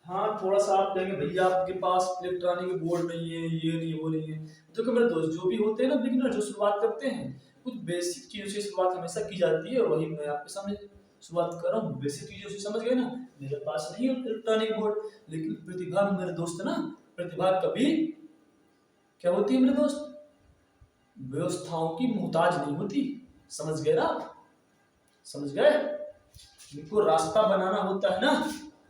हाँ थोड़ा सा आप कहेंगे भैया आपके पास इलेक्ट्रॉनिक बोर्ड नहीं है, ये नहीं वो नहीं है। तो मेरे दोस्त जो भी होते हैं ना बिगिनर, जो शुरुआत करते हैं, कुछ बेसिक चीजों से शुरुआत हमेशा की जाती है, और वही मैं आपके सामने शुरुआत कर रहा हूँ बेसिक चीजों से, समझ गए ना। मेरे पास नहीं है इलेक्ट्रॉनिक बोर्ड, लेकिन प्रतिभा मेरे दोस्त ना, प्रतिभा कभी क्या होती है मेरे दोस्त, व्यवस्थाओं की मोहताज नहीं होती, समझ गए ना, समझ गए। इनको रास्ता बनाना होता है ना,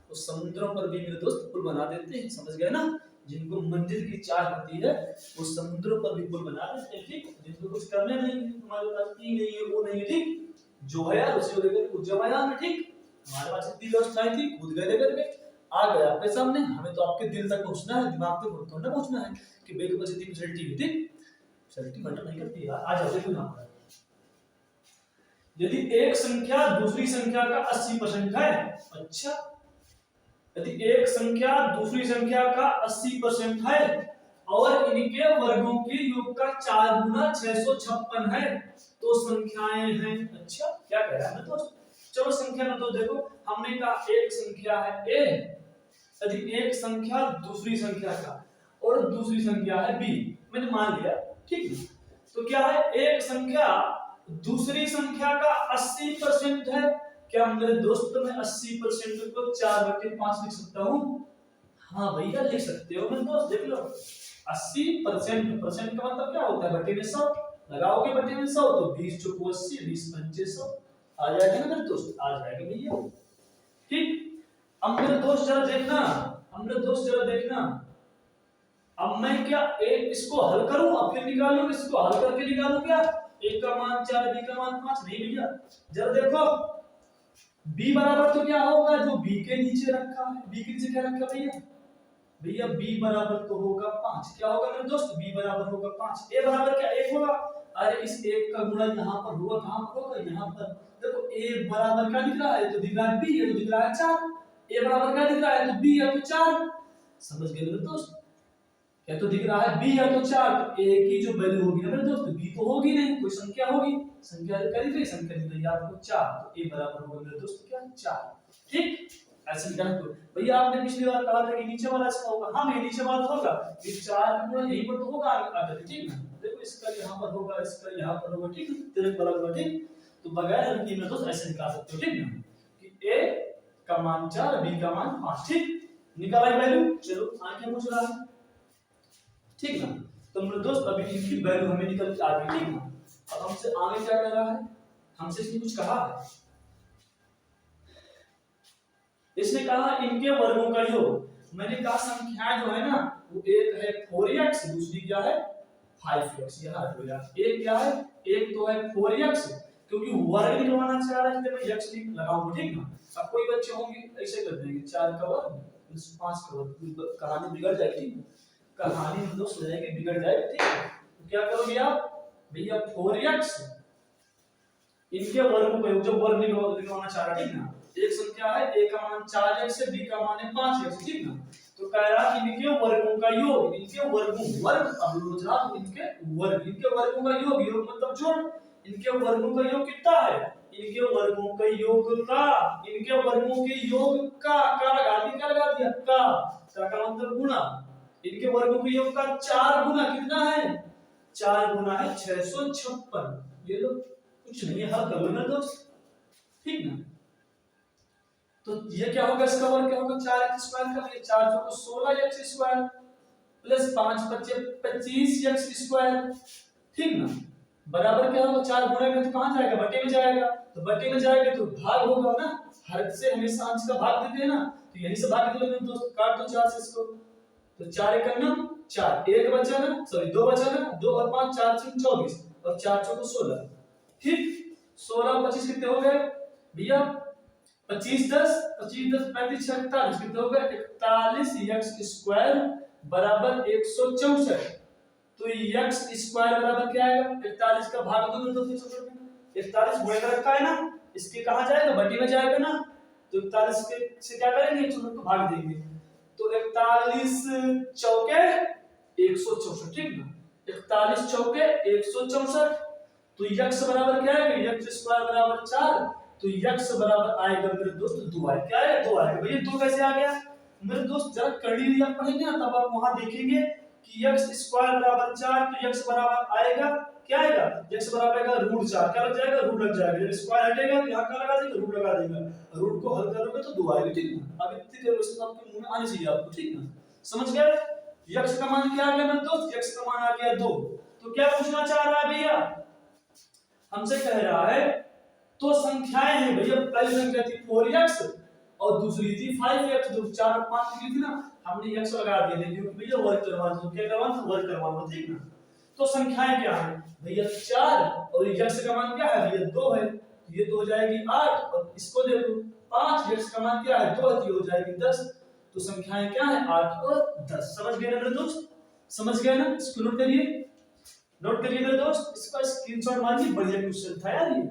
तो समुद्रों पर भी मेरे दोस्त पुल बना देते हैं, समझ गए ना। जिनको मंदिर की चाह होती है वो समुद्रों पर भी पुल बना देते हैं, ठीक। जिनको कुछ करने नहीं है, तुम्हारे पास ई नहीं है वो नहीं है, ठीक, जो है यार उसी को लेकर कूद जाओ मैदान में, ठीक। हमारे पास इतनी व्यवस्थाएं थी, कूद गए लेकर के, आ गए आपके सामने। हमें तो आपके दिल तक पहुंचना है, दिमाग तक थोड़ा पहुंचना है कि ब्रेक के पास इतनी फैसिलिटी है, ठीक। फैसिलिटी मैटर नहीं करती यार। आ जाओ देखो यहाँ पर, यदि एक संख्या दूसरी संख्या का 80% है, अच्छा, यदि एक संख्या दूसरी संख्या का 80% है और इनके वर्गों के योग का 4 गुना 656 है तो संख्याएं हैं। अच्छा, क्या कह रहा है दोस्त? चलो संख्या में तो देखो, हमने कहा एक संख्या है ए, यदि एक संख्या दूसरी संख्या का और दूसरी संख्या है बी, मैंने मान लिया, ठीक है। तो क्या है, एक संख्या दूसरी संख्या का 80% है। क्या मेरे दोस्त मैं 80% को 4/5 लिख सकता हूँ? हाँ भैया लिख सकते हो मेरे दोस्त, देख लो 80%, परसेंट का मतलब क्या होता है, बटे में 100 लगाओगे, बटे में 100 तो 20 चौको 80, 20 पंचे 100 आ जाएगा ना मेरे दोस्त, आ जाएगा भैया, ठीक। अब मेरे दोस्त जरा देखना, अब मेरे दोस्त जरा देखना, अब मैं क्या एक इसको हल करूं और फिर निकालूं, इसको हल करके निकालूं क्या? एक का मान 4, बी का मान 5, नहीं भैया। जरा देखो b बराबर तो क्या होगा, जो b के नीचे रखा है, b के नीचे क्या रखा भैया? भैया b बराबर तो होगा 5, क्या होगा मेरे दोस्त? b बराबर होगा 5, a बराबर क्या 1 होगा। अरे इस 1 का गुणा यहाँ पर होगा, कहां पर होगा? यहाँ पर। देखो a बराबर क्या दिख रहा है, तो दिख रहा है b, ये तो दिख रहा है 4, a बराबर क्या दिख रहा है, तो b है तो 4। समझ गए मेरे दोस्त? क्या तो दिख रहा है b है तो 4, तो a की जो वैल्यू होगी ना मेरे दोस्त, b तो होगी नहीं, कोई संख्या होगी, संख्या करी गई, संख्या दी गई आपको 4, तो a बराबर होगा मेरे दोस्त क्या 4, ठीक। ऐसे निकाल दो भैया। आपने पिछली बार कहा था कि नीचे वाला इसका होगा, हाँ मैं नीचे वाला होगा, ये 4 का गुणा यहीं पर तो होगा आगे, ठीक ना। देखो इसका यहाँ पर होगा, इसका यहाँ पर होगा, ठीक, तिरक वाला होगा, ठीक। तो बगैर हल्की में दोस्त ऐसे निकाल सकते हो, ठीक ना, कि a का मान 4, b का मान 5, ठीक। निकाला वैल्यू, चलो आगे पूछ रहा है, ठीक ना। तो मेरे दोस्त अभी इनकी वैल्यू हमें निकल के आ गई, ठीक ना। अब हमसे आगे क्या कह रहा है, हमसे इसने कुछ कहा है, इसने कहा इनके वर्गों का योग। मैंने कहा संख्याएं जो है ना, वो एक है 4x, दूसरी क्या है 5x, यह हट गया। एक क्या है, एक तो है 4x, क्योंकि वर्ग निकलवाना चाह रहा है इसलिए मैं x लिख लगाऊंगा, ठीक ना। अब कोई बच्चे होंगे ऐसे कर देंगे 4 का वर्ग 5 का वर्ग, कहानी बिगड़ जाएगी, ठीक है, कहानी में दोस्त हो जाएगी, बिगड़ जाएगी, ठीक है। तो क्या करोगे आप भैया, 4x इनके वर्गों का योग, जो वर्ग निकलवाना चाह रहा है, ठीक ना। एक संख्या है, a का मान 4x है, b का मान है 5x, ठीक ना। तो कह रहा है इनके वर्गों का योग, इनके वर्गों, वर्ग अब रोज रात इनके वर्ग, इनके वर्गों का योग, योग मतलब जोड़, इनके वर्गों का योग कितना है, इनके वर्गों का योग का, इनके वर्गों के योग का लगा दिया, क्या लगा दिया का मतलब गुणा, इनके वर्गों के योग का 4 गुना कितना है, 4 गुना है 656, ये लो कुछ नहीं है, हल कर लो ना दोस्त, ठीक ना। तो ये क्या होगा, इसका वर्ग क्या होगा, 4x स्क्वायर का, ये 4 जो 16x स्क्वायर प्लस 5 बचे 25x स्क्वायर, ठीक ना। बराबर क्या होगा, 4 गुणा में तो कहां जाएगा, बटे में जाएगा, तो बटे में जाएगा तो भाग होगा ना, हर से हमेशा अंश का भाग देते हैं ना, तो यहीं से भाग दे लो दोस्त, काट दो 4 से इसको, तो 4 एक करना 4, एक बचा ना, सॉरी 2 बचा ना, 2 और 5 4 3 24 और 4 चौको 16, ठीक। 16 25 कितने हो गए भैया, 25 10 35 46 कितने हो गए, 41x स्क्वायर बराबर 164। तो x स्क्वायर बराबर क्या आएगा, 41 का भाग दो तो 41 गुणे का रखा है ना, इसके कहां जाएगा, बटे में जाएगा ना, तो 41 के से क्या करेंगे, 164 को भाग देंगे, तो 41 चौके 164, ठीक ना, 41 चौके 164। तो x बराबर क्या आएगा, x स्क्वायर बराबर 4, तो x बराबर आएगा मेरे दोस्त 2 आएगा, क्या है 2 आएगा भैया। 2 कैसे आ गया मेरे दोस्त, जरा करनी रिया पढ़ेंगे ना तब आप वहां देखेंगे कि x स्क्वायर बराबर 4, तो x बराबर आएगा क्या आएगा, x बराबर आएगा √4, क्या लग जाएगा, रूट लग जाएगा, जब स्क्वायर हटेगा तो यहां क्या लगा देंगे, रूट लगा देंगे, रूट को हल करोगे तो 2 आएगा, ठीक ना। अब इतनी कैलकुलेशन आपके मुंह में आनी चाहिए आपको, ठीक ना, समझ गए। x का मान क्या आ गया मेरे दोस्त, x का मान आ गया 2। तो क्या पूछना चाह रहा है भैया, हमसे कह रहा है तो संख्याएं हैं भैया, पहली संख्या थी 4x और दूसरी थी 5x, जो 4 और 5 की थी ना, हमने x लगा दिए थे क्योंकि भैया वर्ग करवाना, तो क्या करवाना था, वर्ग करवाना, ठीक ना। तो संख्याएं क्या है भैया 4 और x का मान क्या है भैया 2 है, तो ये तो हो जाएगी 8 और इसको देखो 5, x का मान क्या है 2 है, तो ये हो जाएगी 10। तो संख्याएं क्या है 8 और 10। समझ गए ना मेरे दोस्त, समझ गए ना, इसको नोट करिए, नोट करिए मेरे दोस्त, इसका स्क्रीनशॉट मारिए, बढ़िया क्वेश्चन था यार ये।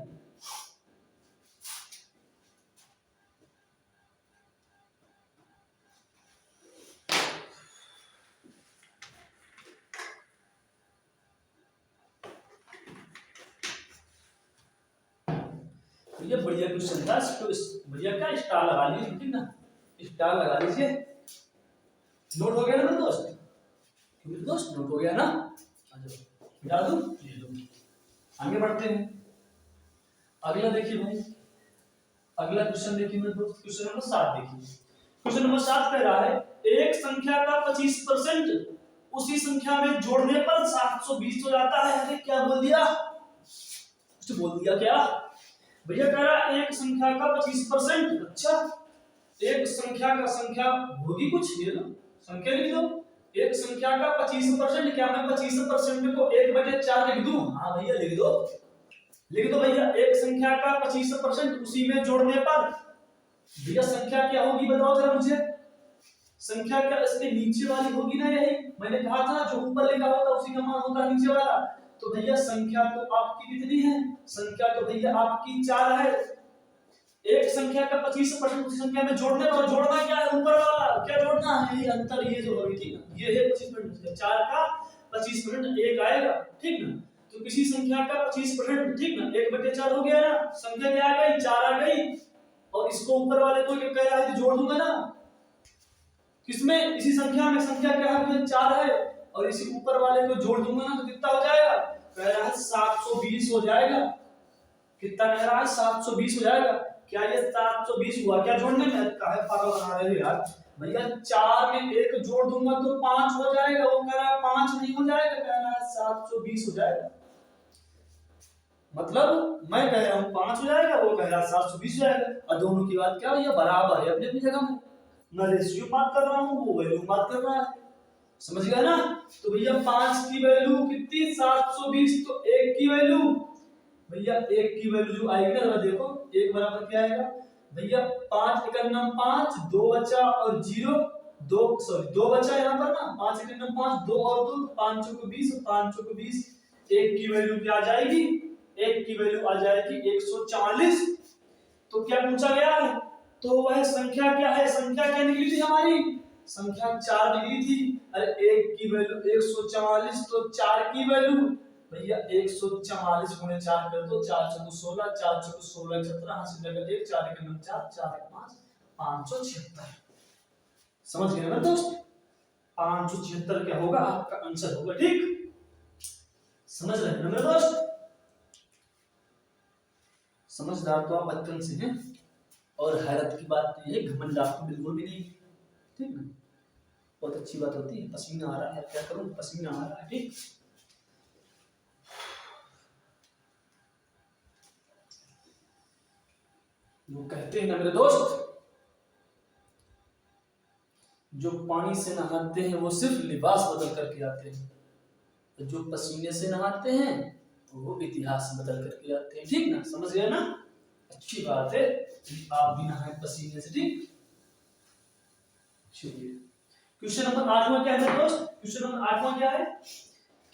ये बढ़िया क्वेश्चन था, इसको बढ़िया क्या स्टार लगा लीजिए, ठीक ना, स्टार लगा लीजिए। नोट हो गया ना मेरे दोस्त, मेरे दोस्त नोट हो गया ना, आ जाओ मिटा दूं, ये लो। आगे बढ़ते हैं, अगला देखिए भाई, अगला क्वेश्चन देखिए मेरे दोस्त, क्वेश्चन नंबर 7 देखिए। क्वेश्चन नंबर 7 कह रहा है एक संख्या का 25% उसी संख्या में जोड़ने पर 720 हो जाता है। अरे क्या बोल दिया, कुछ बोल दिया क्या भैया, कह रहा है एक संख्या का 25%, अच्छा एक संख्या का संख्या होगी कुछ, ये लो संख्या लिख दो, एक संख्या का 25%, क्या मैं 25% को 1/4 लिख दूं, हाँ भैया लिख दो, लिख दो भैया, एक संख्या का 25% उसी में जोड़ने पर भैया संख्या क्या होगी बताओ जरा मुझे, संख्या क्या इसके नीचे वाली होगी ना, यही मैंने कहा था जो ऊपर लिखा होता उसी का मान होता नीचे वाला। तो भैया संख्या तो आपकी कितनी है, संख्या तो भैया आपकी 4 है, एक संख्या का 25% उसी संख्या में जोड़ने पर, जोड़ना क्या है ऊपर वाला, क्या जोड़ना है, ये अंतर, ये जो होगी, ठीक ना, ये है 25%, 4 का 25% 1 आएगा, ठीक ना। तो किसी संख्या का 25%, ठीक ना, 1/4 हो गया ना, संख्या क्या आ गई 4 आ गई, और इसको ऊपर वाले को कह रहा है कि जोड़ दूंगा ना, किसमें, इसी संख्या में, संख्या क्या है 4 है, और इसी ऊपर वाले को जोड़ दूंगा ना, तो कितना हो जाएगा, कह रहा है 720 हो जाएगा, कितना कह रहा है 720 हो जाएगा। क्या ये 720 हुआ क्या जोड़ने में, काहे पागल बना रहे हो यार भैया, 4 में 1 जोड़ दूंगा तो 5 हो जाएगा, वो कह रहा है 5 नहीं हो जाएगा, कह रहा है 720 हो जाएगा, मतलब मैं कह रहा हूं 5 हो जाएगा, वो कह रहा है 720 हो जाएगा, और दोनों की बात क्या है, ये बराबर है अपनी अपनी जगह में, मैं रेशियो बात कर रहा हूं, वो वैल्यू बात कर रहा है, समझ गया ना। तो भैया 5 की वैल्यू कितनी 720, तो 1 की वैल्यू भैया, 1 की वैल्यू जो आएगी ना, देखो 1 बराबर क्या आएगा भैया, 5 एकम 5, 2 बचा और 0, 2 सॉरी 2 बचा यहाँ पर ना, 5 एकम 5, 2 और 2, 5 चौक 20, 5 चौक 20, 1 की वैल्यू क्या आ जाएगी, 1 की वैल्यू आ जाएगी 140। तो क्या पूछा गया है, तो वह संख्या क्या है, संख्या क्या निकली थी हमारी, संख्या 4 निकली थी, अरे 1 की वैल्यू 144, तो 4 की वैल्यू भैया 144 गुणे 4 कर दो, 4 चौक 16, 4 चौक 16 17, हां से जगह 1, 4 एकम 4, 4 एक 5, 576। समझ गए ना दोस्त, 576 क्या होगा आपका आंसर होगा, ठीक, समझ रहे हैं ना मेरे दोस्त, समझदार तो आप बचपन से हैं, और हैरत की बात नहीं है, घमंड आपको बिल्कुल भी नहीं, ठीक ना, बहुत अच्छी बात होती है, पसीना आ रहा है, क्या करूं पसीना आ रहा है, ठीक। वो कहते हैं ना मेरे दोस्त, जो पानी से नहाते हैं वो सिर्फ लिबास बदल करके आते हैं, तो जो पसीने से नहाते हैं वो इतिहास बदल करके आते हैं, ठीक ना, समझ गए ना, अच्छी बात है, आप भी नहाए पसीने से, ठीक। चलिए क्वेश्चन नंबर 8वां क्या है दोस्त, क्वेश्चन नंबर 8वां क्या है,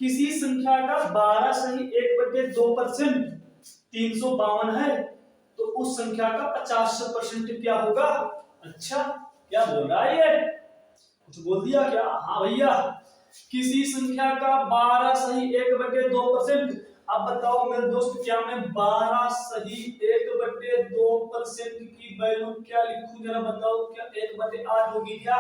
किसी संख्या का 12 सही 1/2% 352 है, तो उस संख्या का 50% क्या होगा, अच्छा क्या बोल रहा है ये, कुछ बोल दिया क्या, हाँ भैया, किसी संख्या का 12 सही 1/2%, अब बताओ मेरे दोस्त, क्या मैं 12 सही 1/2% की वैल्यू क्या लिखूं, जरा बताओ, क्या 1/8 होगी क्या,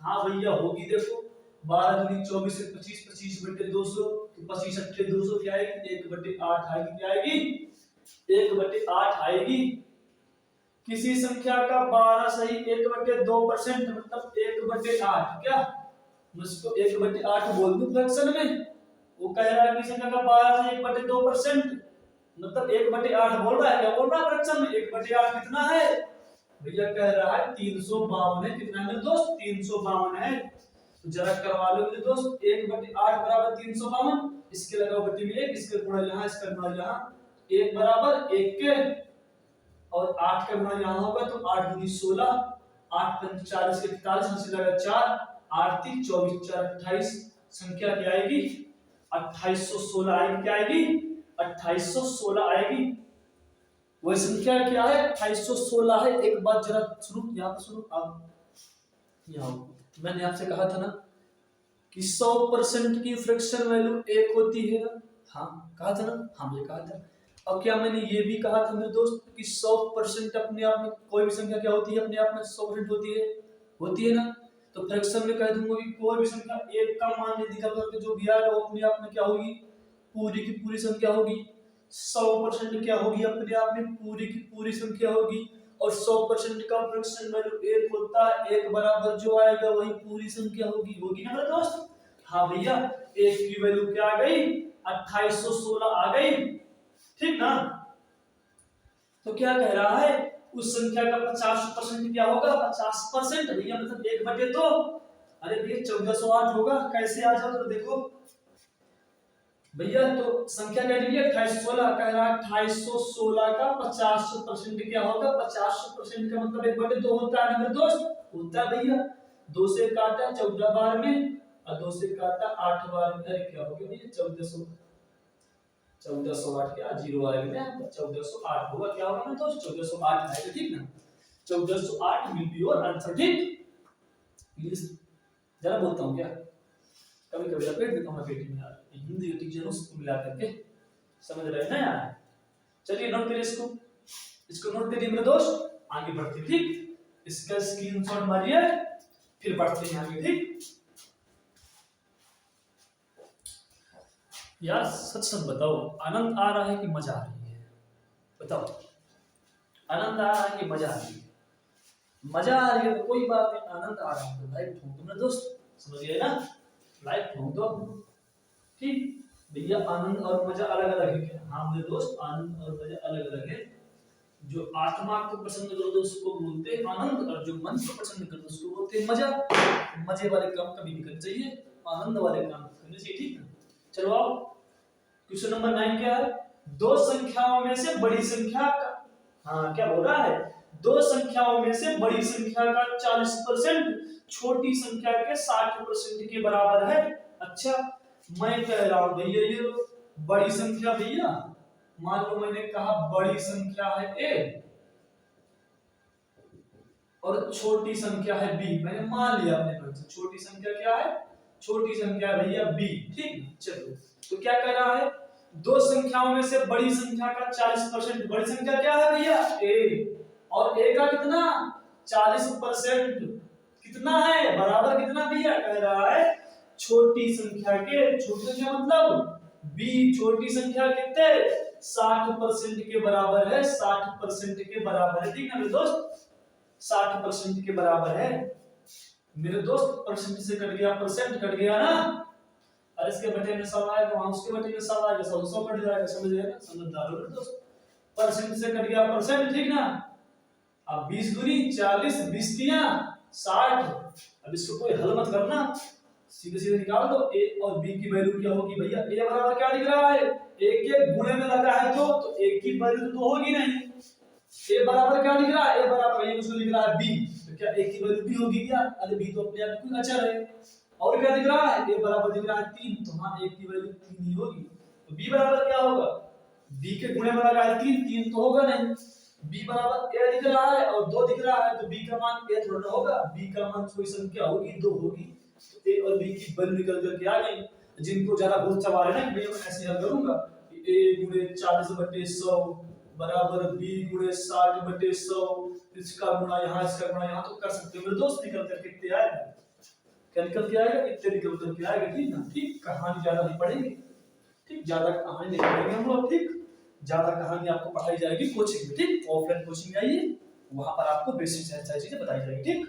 हाँ भैया होगी, देखो 12 दूनी 24 25, 25/200, तो 25 अट्ठे 200 क्या आएगी 1/8 आएगी, क्या आएगी 1/8 आएगी। किसी संख्या का 12 सही 1/2% मतलब 1/8, क्या मुझको 1/8 बोल दूं फ्रैक्शन में, वो कह रहा है कि संख्या का 12 सही 1/2% मतलब 1/8 बोल रहा है, क्या बोल रहा है फ्रैक्शन में 1/8 कितना है भैया कह रहा है 352 है, कितना है मेरे दोस्त 352 है। तो जरा करवा लो मेरे दोस्त, 1/8 बराबर 352, इसके लगाओ बट्टी में 1, इसके गुणा यहाँ, इसका गुणा यहाँ, 1 बराबर 1 के और 8 का गुणा यहाँ होगा तो 8 दूनी 16, 8 पंच 40 41, हमसे लगा 4, 8 3 24 4 28, संख्या क्या आएगी 2816 आएगी, क्या आएगी 2816 आएगी। वह संख्या क्या है 2816 है। एक बात जरा शुरू यहाँ पर शुरू, अब यहाँ मैंने आपसे कहा था ना कि 100% की फ्रैक्शन वैल्यू 1 होती है ना, हाँ कहा था ना, हाँ मुझे कहा था। अब क्या मैंने ये भी कहा था मेरे दोस्त कि 100% अपने आप में कोई भी संख्या क्या होती है, अपने आप में 100% होती है ना। तो फ्रैक्शन में कह दूंगा कि कोई भी संख्या 1 का मान यदि करके जो भी आएगा वो अपने आप में क्या होगी, पूरी की पूरी संख्या होगी। 100% क्या होगी, अपने आप में पूरी की पूरी संख्या होगी। और 100% का फ्रैक्शन वैल्यू 1 होता है, 1 बराबर जो आएगा वही पूरी संख्या होगी ना मेरे दोस्त। हाँ भैया 1 की वैल्यू क्या आ गई 2816 आ गई, ठीक ना। तो क्या कह रहा है उस संख्या का 50% क्या होगा 50% भैया मतलब 1/2, अरे भैया 1408 होगा। कैसे आ जाओ तो देखो भैया, तो संख्या क्या दी है 2816, कह रहा है 2816 का 50% क्या होगा, 50% का मतलब 1/2 होता है ना मेरे दोस्त, होता है भैया। 2 से काटा 14 बार में और 2 से काटा 8 बार में, अरे क्या हो गया भैया 1408 क्या 0 आएगा ना, 1408 होगा, क्या होगा ना दोस्त 1408 आएगा, ठीक ना। 1408 विल बी योर आंसर, ठीक। प्लीज जरा बोलता हूँ क्या, कभी कभी लपेट देता हूँ मैं पेटी में यार, हिंदी टीचरों से मिला करके, समझ रहे हैं ना यार। चलिए नोट करिए इसको नोट करिए मेरे दोस्त, आगे बढ़ते ठीक। इसका स्क्रीनशॉट मारिए फिर बढ़ते हैं आगे, ठीक। यार सच सच बताओ, आनंद आ रहा है कि मजा आ रही है, बताओ आनंद आ रहा है कि मजा आ रही है। मजा आ रही है तो कोई बात नहीं, आनंद आ रहा है तो लाइक ठोक दो मेरे दोस्त, समझ गए ना, लाइक ठोक दो, ठीक। भैया आनंद और मजा अलग अलग है क्या, हाँ मेरे दोस्त आनंद और मजा अलग अलग है। जो आत्मा को पसंद करते उसको बोलते हैं आनंद, और जो मन को पसंद करते उसको बोलते हैं मजा। मजे वाले काम कभी नहीं करने चाहिए, आनंद वाले काम करने चाहिए, ठीक है। चलो आओ, क्वेश्चन नंबर 9 क्या है, दो संख्याओं में से बड़ी संख्या का, हाँ क्या बोल रहा है, दो संख्याओं में से बड़ी संख्या का 40% छोटी संख्या के 60% के बराबर है। अच्छा मैं कह रहा हूं भैया ये बड़ी संख्या, भैया मान लो मैंने कहा बड़ी संख्या है a और छोटी संख्या है b, मैंने मान लिया अपने मन से छोटी संख्या क्या है, छोटी संख्या भैया b, ठीक। चलो तो क्या कह रहा है, दो संख्याओं में से बड़ी संख्या का 40%, बड़ी संख्या क्या है भैया a, और a का कितना 40% कितना है, बराबर कितना भैया, कह रहा है छोटी संख्या के, छोटी संख्या मतलब b, छोटी संख्या कितने 60% के बराबर है, 60% के बराबर है, ठीक है मेरे दोस्त 60% के बराबर है मेरे दोस्त। परसेंट से कट गया, परसेंट कट गया ना, और इसके बटे में 100 आएगा, वहां उसके बटे में 100 आएगा, 100 कट जाएगा, समझ गए ना, समझदार हो मेरे दोस्त। परसेंट से कट गया परसेंट, ठीक ना। अब 20 दूनी 40, 20 तिया 60, अब इसको कोई हल मत करना, सीधे सीधे निकाल दो। a और b की वैल्यू क्या होगी भैया, a बराबर क्या दिख रहा है, a के गुणे में लगा है तो a की वैल्यू तो होगी नहीं। a बराबर क्या दिख रहा है, a बराबर ये उसको दिख रहा है b, तो क्या a की वैल्यू b होगी क्या, अरे b तो अपने आप में अचर है। और क्या दिख रहा है, a बराबर दिख रहा है 3, तो हां a की वैल्यू 3 ही होगी। तो b बराबर क्या होगा, b के गुणे में लगा है 3, 3 तो होगा नहीं। b बराबर a दिख रहा है और 2 दिख रहा है, तो b का मान a थोड़ा ना होगा, b का मान कोई संख्या होगी 2 होगी, तो a और b की वैल्यू निकल करके आ गई। जिनको ज्यादा बहुत सवाल है ना, मैं ऐसे हल करूंगा कि a गुणे 40/100 बराबर b गुणे 60/100, इसका गुणा यहाँ, इसका गुणा यहाँ, तो कर सकते हो मेरे दोस्त, निकल करके कितने आएगा, क्या निकल के आएगा, इतने निकल करके आएगा, ठीक ना। ठीक, कहानी ज्यादा नहीं पढ़ेंगे, ठीक, ज्यादा कहानी नहीं पढ़ेंगे हम लोग, ठीक, ज्यादा कहानी आपको पढ़ाई जाएगी कोचिंग में, ठीक, ऑफलाइन कोचिंग में आइए, वहां पर आपको बेसिक सारी चीजें बताई जाएगी, ठीक।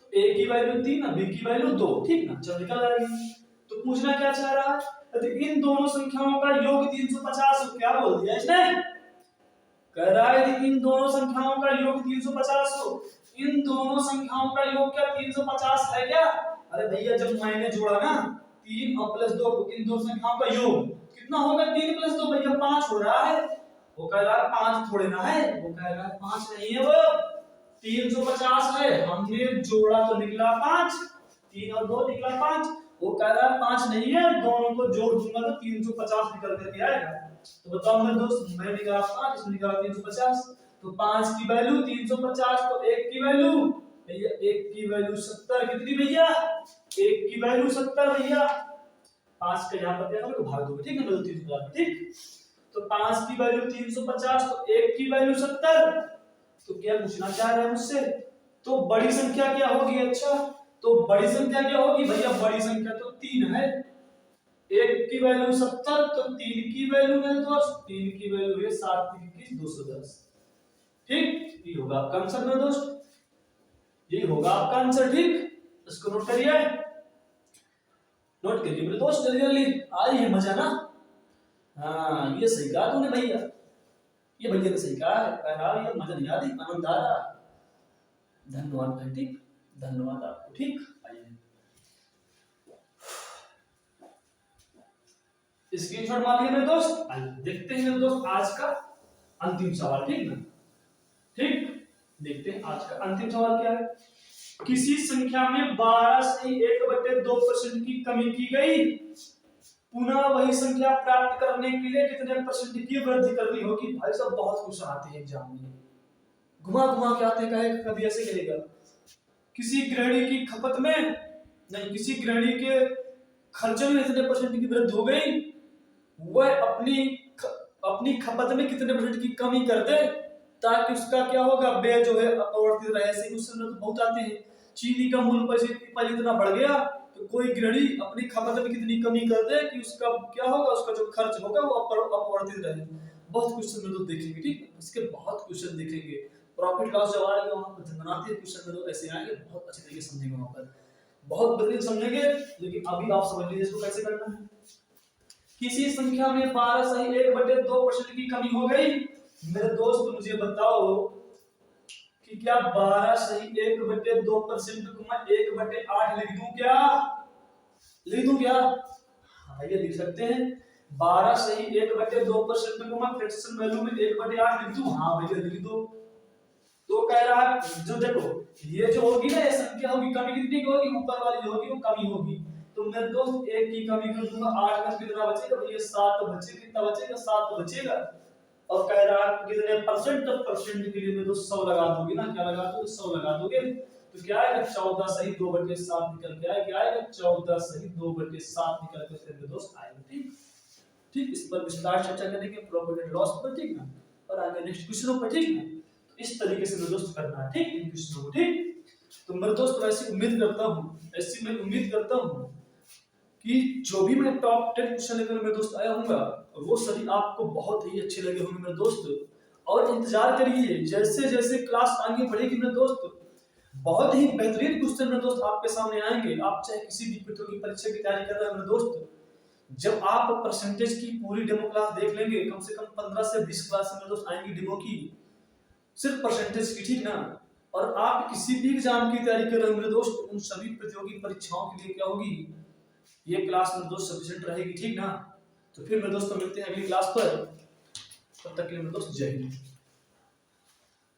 तो a की वैल्यू 3 और b की वैल्यू 2, ठीक ना, चलो निकल आएगी। तो पूछना क्या चाह रहा है, तो इन दोनों संख्याओं का योग 350, क्या बोल दिया इसने, कह रहा है कि इन दोनों संख्याओं का योग 350 हो। इन दोनों संख्याओं का योग क्या 350 है क्या? अरे भैया जब मैंने जोड़ा ना 3 और प्लस 2, इन दो संख्याओं का योग कितना होगा? 3 प्लस 2 भैया 5 हो रहा है। वो कह रहा है 5 थोड़े ना है, वो कह रहा है 5 नहीं है, वो 350 है। हमने जोड़ा तो निकला 5, 3 और 2 निकला 5। वो कह रहा है 5 नहीं है, दोनों को जोड़ दूंगा तो 350 निकल करके आएगा। तो बताओ मेरे दोस्त, मैंने निकाला 5, इसने निकाला 350, तो 5 की वैल्यू 350, तो 1 की वैल्यू भैया 1 की वैल्यू 70। कितनी भैया? 1 की वैल्यू 70 भैया। 5 का यहाँ पर तो भाग दोगे, ठीक है ना, 350, ठीक। तो 5 की वैल्यू 350, तो 1 की वैल्यू 70। तो क्या पूछना चाह रहा है मुझसे? तो बड़ी संख्या क्या होगी? अच्छा, तो बड़ी संख्या क्या होगी भैया? बड़ी संख्या तो 3 है। 1 की वैल्यू 70, तो 3 की वैल्यू है दोस्त, 3 की वैल्यू है 7 3 21 210। ठीक, ये होगा आपका आंसर मेरे दोस्त, ये होगा आपका आंसर। ठीक, इसको नोट करिए, नोट करिए मेरे दोस्त, जल्दी जल्दी। आई है मजा ना? हाँ, ये सही कहा तूने भैया, ये भैया ने सही कहा है। ये मजा नहीं आ रही, आनंद आ रहा। धन्यवाद भाई, ठीक, धन्यवाद आपको। ठीक, आइए स्क्रीनशॉट मार लिया मेरे दोस्त। आइए देखते हैं मेरे दोस्त आज का अंतिम सवाल, ठीक ना? ठीक, देखते हैं आज का अंतिम सवाल क्या है। किसी संख्या में 12 से 1/2% की कमी की गई, पुनः वही संख्या प्राप्त करने के लिए कितने परसेंट की वृद्धि करनी होगी? भाई साहब बहुत क्वेश्चन आते हैं एग्जाम में, घुमा घुमा के आते हैं। कभी ऐसे कहेगा किसी गृहिणी की खपत में नहीं, किसी गृहिणी के खर्चे में कितने परसेंट की वृद्धि हो गई, वह अपनी खपत में कितने परसेंट की कमी कर दे ताकि उसका क्या होगा, व्यय जो है अपरिवर्तित रहे। ऐसे क्वेश्चन तो बहुत आते हैं। चीनी का मूल्य पहले इतना बढ़ गया तो कोई गृहिणी अपनी खपत में कितनी कमी कर दे कि उसका क्या होगा, उसका जो खर्च होगा वो अपरिवर्तित रहे। बहुत क्वेश्चन में तो देखेंगे, ठीक, इसके बहुत क्वेश्चन देखेंगे। प्रॉफिट लॉस जब आएगा वहां पर बनाते हैं क्वेश्चन में तो ऐसे आएंगे, बहुत अच्छे तरीके से समझेंगे वहां पर, बहुत बेहतरीन समझेंगे। लेकिन अभी आप समझ लीजिए इसको कैसे करना है। किसी संख्या में 12 सही 1/2% की कमी हो गई। मेरे दोस्त मुझे बताओ कि क्या 12 सही 1/2% को मैं 1/8 लिख दूं क्या? लिख दूं क्या? हाँ, ये लिख सकते हैं। 12 सही 1/2% को मैं फ्रैक्शन वैल्यू में 1/8 लिख दूं? हाँ भैया लिख दो। तो कह रहा है जो देखो ये जो होगी ना, ये संख्या होगी, कमी कितनी की होगी? ऊपर वाली जो होगी वो कमी होगी। तो मेरे दोस्त 1 की कमी कर दूंगा, 8 में कितना बचेगा भैया? 7 बचे। कितना बचेगा? 7 बचेगा। और कह रहा है कितने परसेंट? तो परसेंट के लिए मैं तो 100 लगा दोगे ना, क्या लगा दोगे? 100 लगा दोगे तो क्या आएगा? 14 सही 2/7 निकल के आएगा। क्या आएगा? 14 सही 2/7 निकल के फिर दोस्त आएगा। ठीक, ठीक, इस पर विस्तार चर्चा करेंगे प्रॉफिट एंड लॉस पर, ठीक ना, और आगे नेक्स्ट क्वेश्चनों पर, ठीक ना। इस तरीके से मेरे दोस्त करना है, ठीक, इन क्वेश्चनों को। ठीक, तो मेरे दोस्त ऐसी उम्मीद करता हूँ, ऐसी मैं उम्मीद करता हूँ कि जो भी मैं टॉप 10 क्वेश्चन लेकर मेरे दोस्त आया हूँगा वो सभी आपको बहुत ही अच्छे लगे होंगे मेरे दोस्त। और इंतजार करिए, जैसे जैसे क्लास आगे बढ़ेगी मेरे दोस्त, बहुत ही बेहतरीन क्वेश्चन मेरे दोस्त आपके सामने आएंगे। आप चाहे किसी भी प्रतियोगी परीक्षा की तैयारी कर रहे हैं मेरे दोस्त, जब आप परसेंटेज की पूरी डेमो क्लास देख लेंगे, कम से कम 15 से 20 क्लास मेरे दोस्त आएंगी डेमो की, सिर्फ परसेंटेज की, ठीक ना। और आप किसी भी एग्जाम की तैयारी कर रहे हैं मेरे दोस्त, उन सभी प्रतियोगी परीक्षाओं के लिए क्या होगी, ये क्लास मेरे दोस्त सफिशिएंट रहेगी, ठीक ना। तो फिर मेरे दोस्तों मिलते हैं अगली क्लास पर, तब तक के लिए मेरे दोस्त जय हिंद।